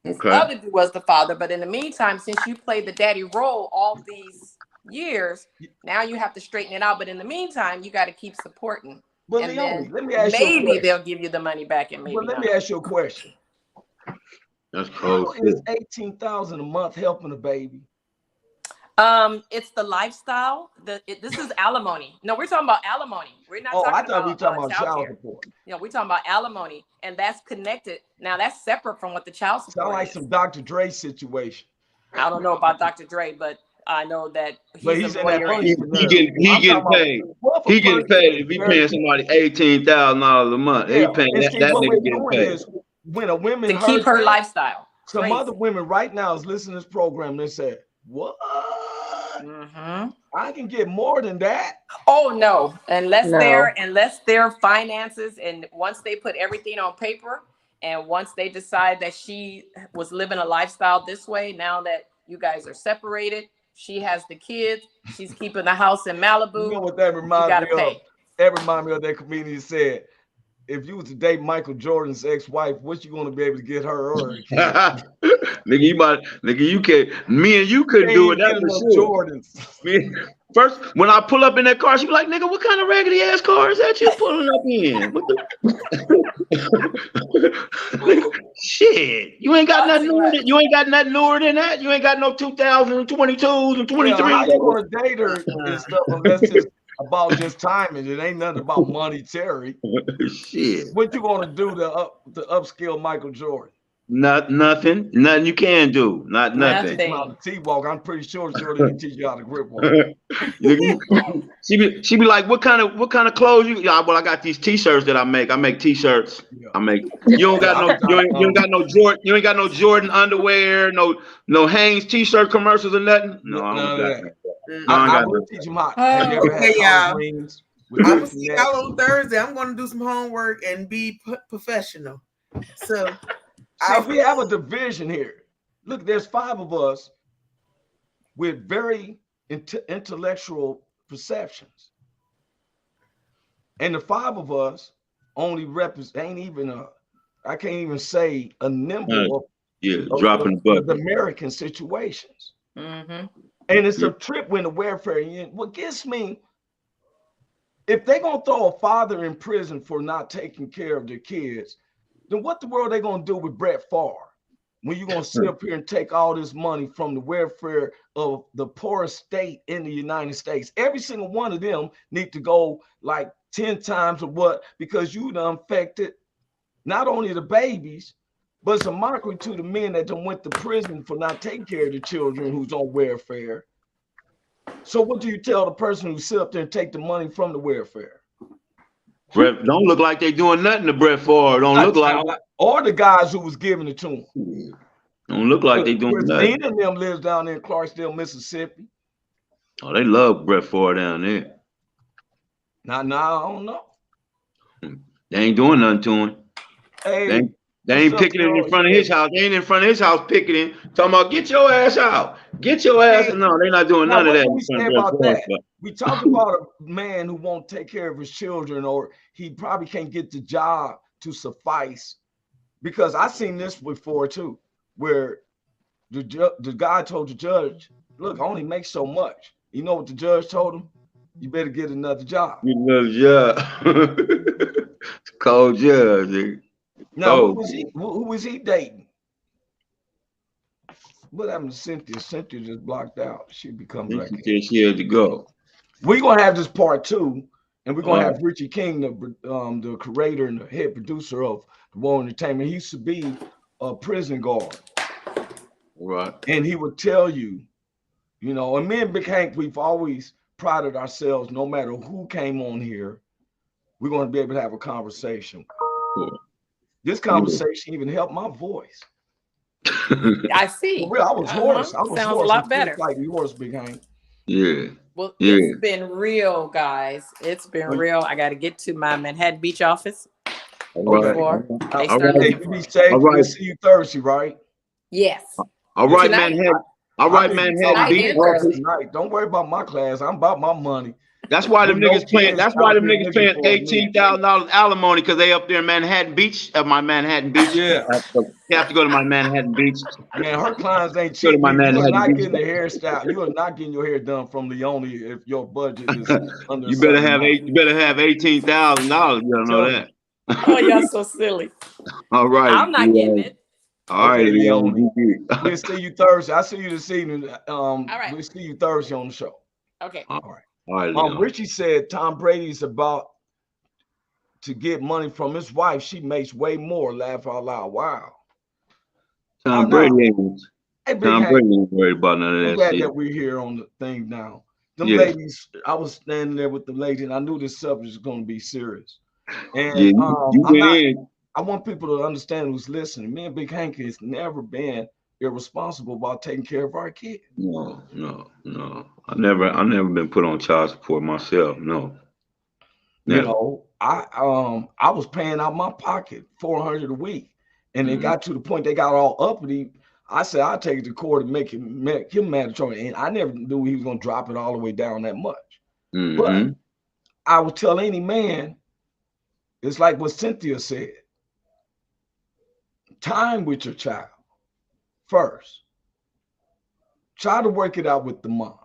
This okay. other dude was the father. But in the meantime, since you played the daddy role all these years, now you have to straighten it out. But in the meantime, you got to keep supporting. But And Leonie, then let me ask you a maybe question. they'll give you the money back and But maybe let not. me ask you a question. That's How cold. is 18,000 a month helping a baby? It's the lifestyle. This is alimony. No, we're talking about alimony. We're not I talking thought we were talking about child child care. support. You know, we're talking about alimony, and that's connected. Now that's separate from what the child support Sound like is. some Dr. Dre situation. I don't know about Dr. Dre, but I know that But he's he's a in that lawyer. money. He getting paid. He getting paid if he paying somebody $18,000 a month. Yeah, He paying and that see what we're nigga getting doing paid. is when a woman To keep heard her that, lifestyle. some Crazy. other women right now is listening to this program. They said, "What? Mm-hmm. I can get more than that." Oh no, unless No. their finances and once they put everything on paper and once they decide that she was living a lifestyle this way, now that you guys are separated, she has the kids, she's keeping the house in Malibu. You know what that You reminds gotta me of? pay. That reminds me of that comedian who said, "If you was to date Michael Jordan's ex-wife, what you gonna be able to get her or her kids?" Nigga, you can't. Me and you couldn't Can't do it. even get That's for enough sure. Jordans. Me, first, when I pull up in that car, she be like, "Nigga, what kind of raggedy ass car is that you pulling up in? What the shit? You ain't got nothing newer than you ain't got nothing newer than that. You ain't got no 2022s and Yeah, 23s. how you gonna date her and stuff unless it's about just timing. It ain't nothing about monetary. Shit. What you gonna do to upskill Michael Jordan? Nothing you can do. Not You can nothing. teach him how to T-walk. I'm pretty sure Jordan can teach you how to grip walk. she be like, what kind of clothes you? Yeah, well, I got these T-shirts that I make. I make T-shirts. Yeah. I make. You don't got no. You ain't got no Jordan. You ain't got no Jordan underwear. No Hanes T-shirt commercials or nothing. No, I don't got that. No, I will teach him how. Have you ever had collard greens? I'm gonna see y'all on Thursday. I'm gonna do some homework and be professional. So we have a division here. Look, there's 5 of us with very intellectual perceptions, and the 5 of us only represent ain't even I can't even say a nimble of dropping the American situations. Mm-hmm. And it's a trip when the welfare union. What gets me, if they're gonna throw a father in prison for not taking care of their kids, then what the world are they gonna do with Brett Favre? When you're gonna sit up here and take all this money from the welfare of the poorest state in the United States? Every single one of them need to go like 10 times or what, because you done affected not only the babies, but it's a mockery to the men that done went to prison for not taking care of the children who's on welfare. So what do you tell the person who sit up there and take the money from the welfare? Brett don't look like they doing nothing to Brett Favre. Don't look like, or the guys who was giving it to him. Don't look like they doing nothing. Christine and them lives down there in Clarksdale, Mississippi. Oh, they love Brett Favre down there. Now, I don't know. They ain't doing nothing to him. Hey, they ain't picketing in front of his house. They ain't in front of his house picketing, talking about get your ass out. Get your ass out. No, they're not doing none of that. We say about that? We talk about a man who won't take care of his children, or he probably can't get the job to suffice. Because I seen this before too, where the guy told the judge, look, I only make so much. You know what the judge told him? You better get another job. Another job. Cold judge, dude. Now, who was he dating? What happened to Cynthia? Cynthia just blocked out. She becomes like she had to go. We're gonna have this part 2, and we're gonna have Richie King, the creator and the head producer of the World Entertainment. He used to be a prison guard. Right. And he would tell you, you know, and me and Big Hank, we've always prided ourselves, no matter who came on here, we're going to be able to have a conversation. Cool. This conversation even helped my voice. I see. For real, I was hoarse. I was sounds hoarse. a lot better. Like yours, Big Hank. Yeah. Well, it's been real, guys. It's been real. I got to get to my Manhattan Beach office. Okay. Be safe. We'll see you Thursday, right? Yes. All right, Manhattan. All right, Manhattan Beach office. Tonight. Don't worry about my class. I'm about my money. That's why them niggas paying. That's why them niggas paying $18,000 alimony, because they up there in Manhattan Beach. My Manhattan Beach. Yeah. You have to go to my Manhattan Beach. Man, her clients ain't cheap. You are not getting the hairstyle. You are not getting your hair done from Leone if your budget is under. You better have $18,000. You don't know that. Oh, y'all so silly. All right. I'm not getting it. All right, Leone. We'll see you Thursday. I'll see you this evening. All right. We'll see you Thursday on the show. Okay. All right. All right. Richie said Tom Brady's about to get money from his wife. She makes way more. Laugh out loud. Wow. Tom Brady ain't worried about none of that. I'm glad that we're here on the thing now. Them ladies, I was standing there with the lady, and I knew this subject was going to be serious. And I want people to understand who's listening. Me and Big Hank has never been irresponsible about taking care of our kids. No. I never been put on child support myself. No. Never. You know, I was paying out my pocket $400 a week, and it got to the point they got all uppity. I said I'll take it to court and make him mandatory, and I never knew he was gonna drop it all the way down that much. But I would tell any man, it's like what Cynthia said. Time with your child first. Try to work it out with the moms.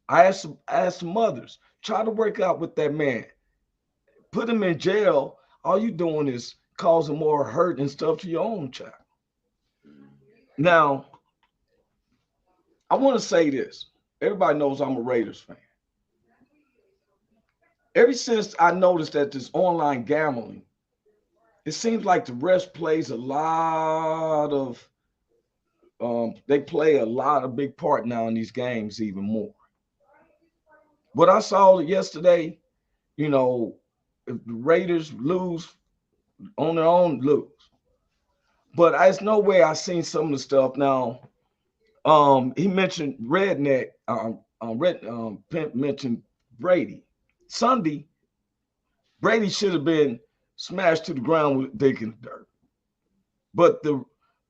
I asked some mothers, try to work out with that man. Put him in jail. All you doing is causing more hurt and stuff to your own child. Now, I want to say this. Everybody knows I'm a Raiders fan. ever since I noticed that this online gambling, it seems like the refs plays a lot of they play a lot of big part now in these games even more. What I saw yesterday, you know, if the Raiders lose on their own, lose. But there's no way I seen some of the stuff now. He mentioned Redneck. Pimp mentioned Brady. Sunday, Brady should have been smashed to the ground with dick in the dirt. But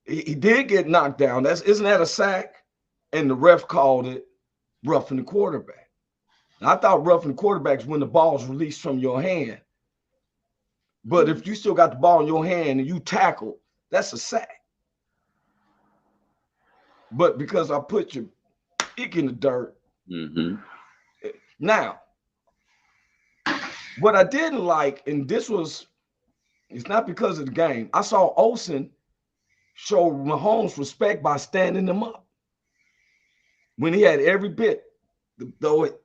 he did get knocked down. Isn't that a sack? And the ref called it roughing the quarterback. I thought roughing the quarterback is when the ball's released from your hand. But if you still got the ball in your hand and you tackle, that's a sack. But because I put your dick in the dirt. Now, what I didn't like, and it's not because of the game. I saw Olsen show Mahomes respect by standing him up when he had every bit to throw it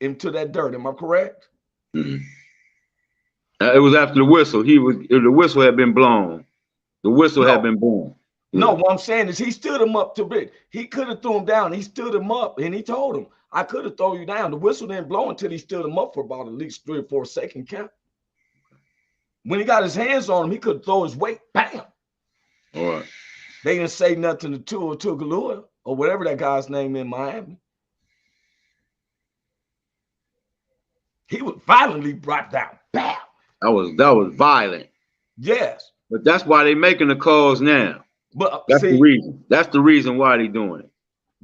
into that dirt. Am I correct? It was after the whistle. The whistle had been blown. The whistle had been blown. No, what I'm saying is he stood him up to bit. He could have threw him down. He stood him up and he told him, I could have thrown you down. The whistle didn't blow until he stood him up for about at least 3 or 4 second count. When he got his hands on him, he could throw his weight. Bam. All right. They didn't say nothing to Tua Tagovailoa or whatever that guy's name in Miami. He was violently brought down. Bam. That was violent. Yes. But that's why they're making the calls now. But that's the reason. That's the reason why they're doing it.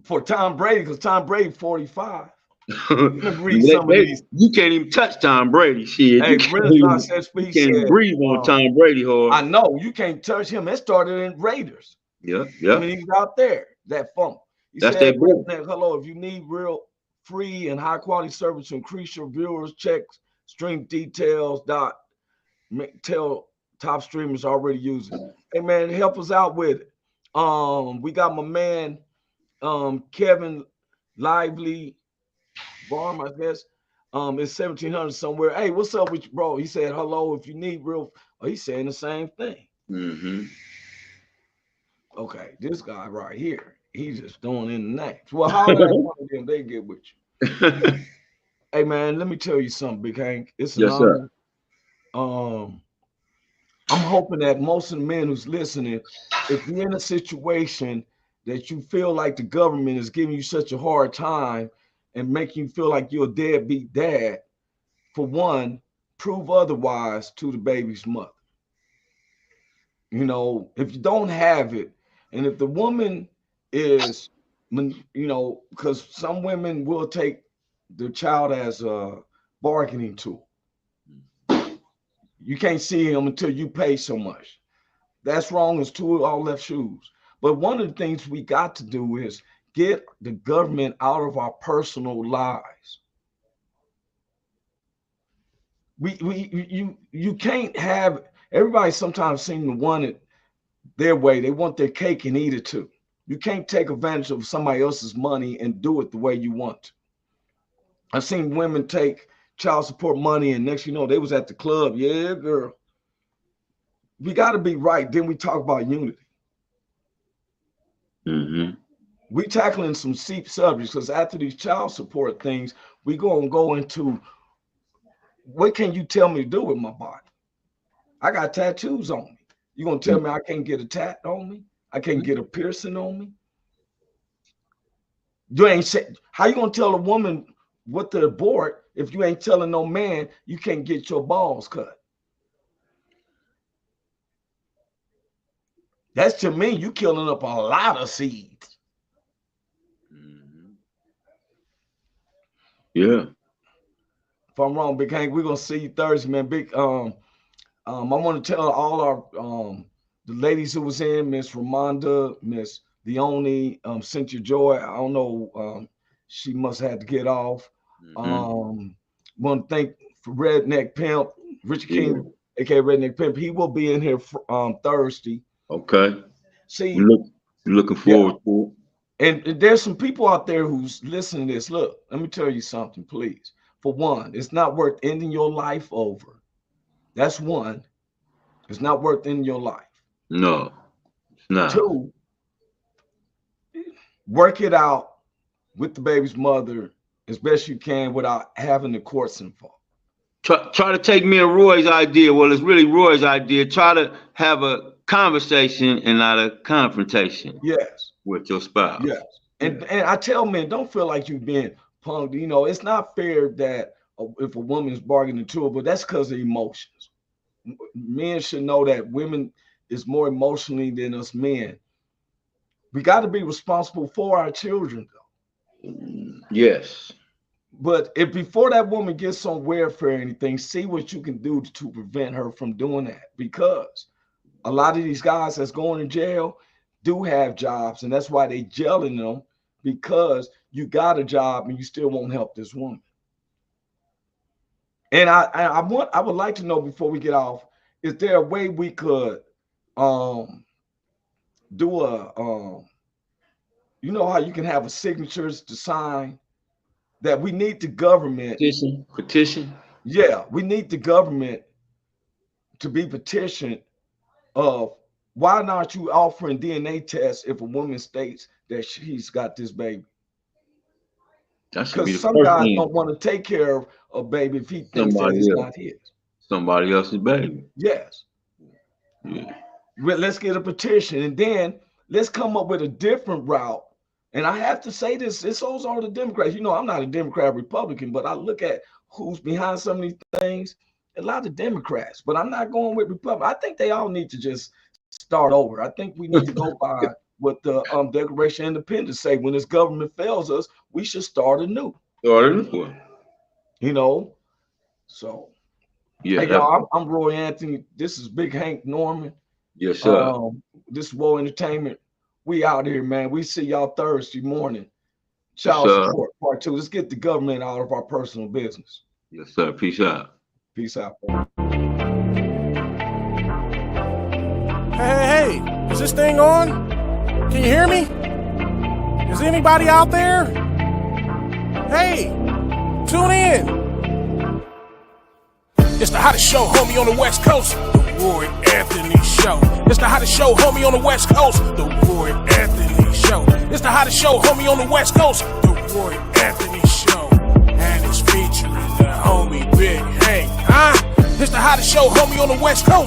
For Tom Brady, because Tom Brady 45. You can't even touch Tom Brady. Shit. Hey, you can't even breathe on Tom Brady hard. I know you can't touch him. It started in Raiders. Yeah. I mean, he was out there. That fumble. That's that. Hello, if you need real free and high quality service to increase your viewers, check stream details. Tell top streamers already using. Hey man, help us out with it. We got my man Kevin Lively Barm, I guess. It's 1700 somewhere. Hey, what's up with you, bro? He said hello. If you need real, he's saying the same thing. Okay, this guy right here, he's just throwing in the names. Well, how at one of them, they get with you. Hey man, let me tell you something, Big Hank. It's an honor. Sir. I'm hoping that most of the men who's listening, if you're in a situation that you feel like the government is giving you such a hard time and making you feel like you're a deadbeat dad, for one, prove otherwise to the baby's mother. You know, if you don't have it, and if the woman is, you know, because some women will take the child as a bargaining tool. You can't see him until you pay so much. That's wrong as 2 all left shoes. But one of the things we got to do is get the government out of our personal lives. You can't have, everybody sometimes seem to want it their way. They want their cake and eat it too. You can't take advantage of somebody else's money and do it the way you want to. I've seen women take child support money and next you know they was at the club. Yeah, girl. We got to be right. Then we talk about unity. We tackling some deep subjects because after these child support things, we gonna go into what can you tell me to do with my body? I got tattoos on me. You gonna tell me I can't get a tat on me? I can't get a piercing on me? You ain't say, how you gonna tell a woman what to abort if you ain't telling no man you can't get your balls cut? That's to me, you killing up a lot of seeds. Yeah. If I'm wrong, Big Hank, we're gonna see you Thursday, man. Big I want to tell all our the ladies who was in, Miss Ramonda, Miss Leonie, Cynthia Joy. I don't know, she must have had to get off. Want to thank for Redneck Pimp, Richard King, aka Redneck Pimp. He will be in here Thursday. Okay. See, looking forward to it. And there's some people out there who's listening to this. Look, let me tell you something, please. For one, it's not worth ending your life over. That's one. It's not worth ending your life. No, it's not. Two, work it out with the baby's mother as best you can without having the courts involved. Try to take me and Roy's idea. Well, it's really Roy's idea. Try to have a conversation and not a confrontation. Yes. With your spouse. Yes. And I tell men, don't feel like you've been punked. You know, it's not fair that if a woman's bargaining to her, but that's because of emotions. Men should know that women is more emotionally than us men. We got to be responsible for our children, though. Yes. But if before that woman gets on welfare or anything, see what you can do to prevent her from doing that. Because a lot of these guys that's going to jail do have jobs, and that's why they jailing them, because you got a job and you still won't help this woman. And I would like to know before we get off, is there a way we could do a you know how you can have a signatures to sign, that we need the government petition. Yeah, we need the government to be petitioned of why not you offering DNA tests if a woman states that she's got this baby? Because some guys don't want to take care of a baby if he thinks that it's not his. Somebody else's baby. Yes. Yeah. Well, let's get a petition, and then let's come up with a different route. And I have to say this, those are the Democrats. You know, I'm not a Democrat Republican, but I look at who's behind some of these things, a lot of Democrats, but I'm not going with Republicans. I think they all need to just start over. I think we need to go by what the Declaration of Independence say. When this government fails us, we should start anew. Start anew. You know, so yeah. Hey, y'all, I'm Roy Anthony. This is Big Hank Norman. Yes, sir. This is Woe Entertainment. We out here, man. We see y'all Thursday morning. Child support part 2. Let's get the government out of our personal business. Yes, sir. Peace out. Peace out. Hey, is this thing on? Can you hear me? Is anybody out there? Hey, tune in. It's the hottest show, homie, on the West Coast. The Roy Anthony Show. It's the hottest show, homie, on the West Coast. The Roy Anthony Show. It's the hottest show, homie, on the West Coast. The Roy Anthony Show. And it's featuring the homie Big Hank. It's the hottest show, homie, on the West Coast.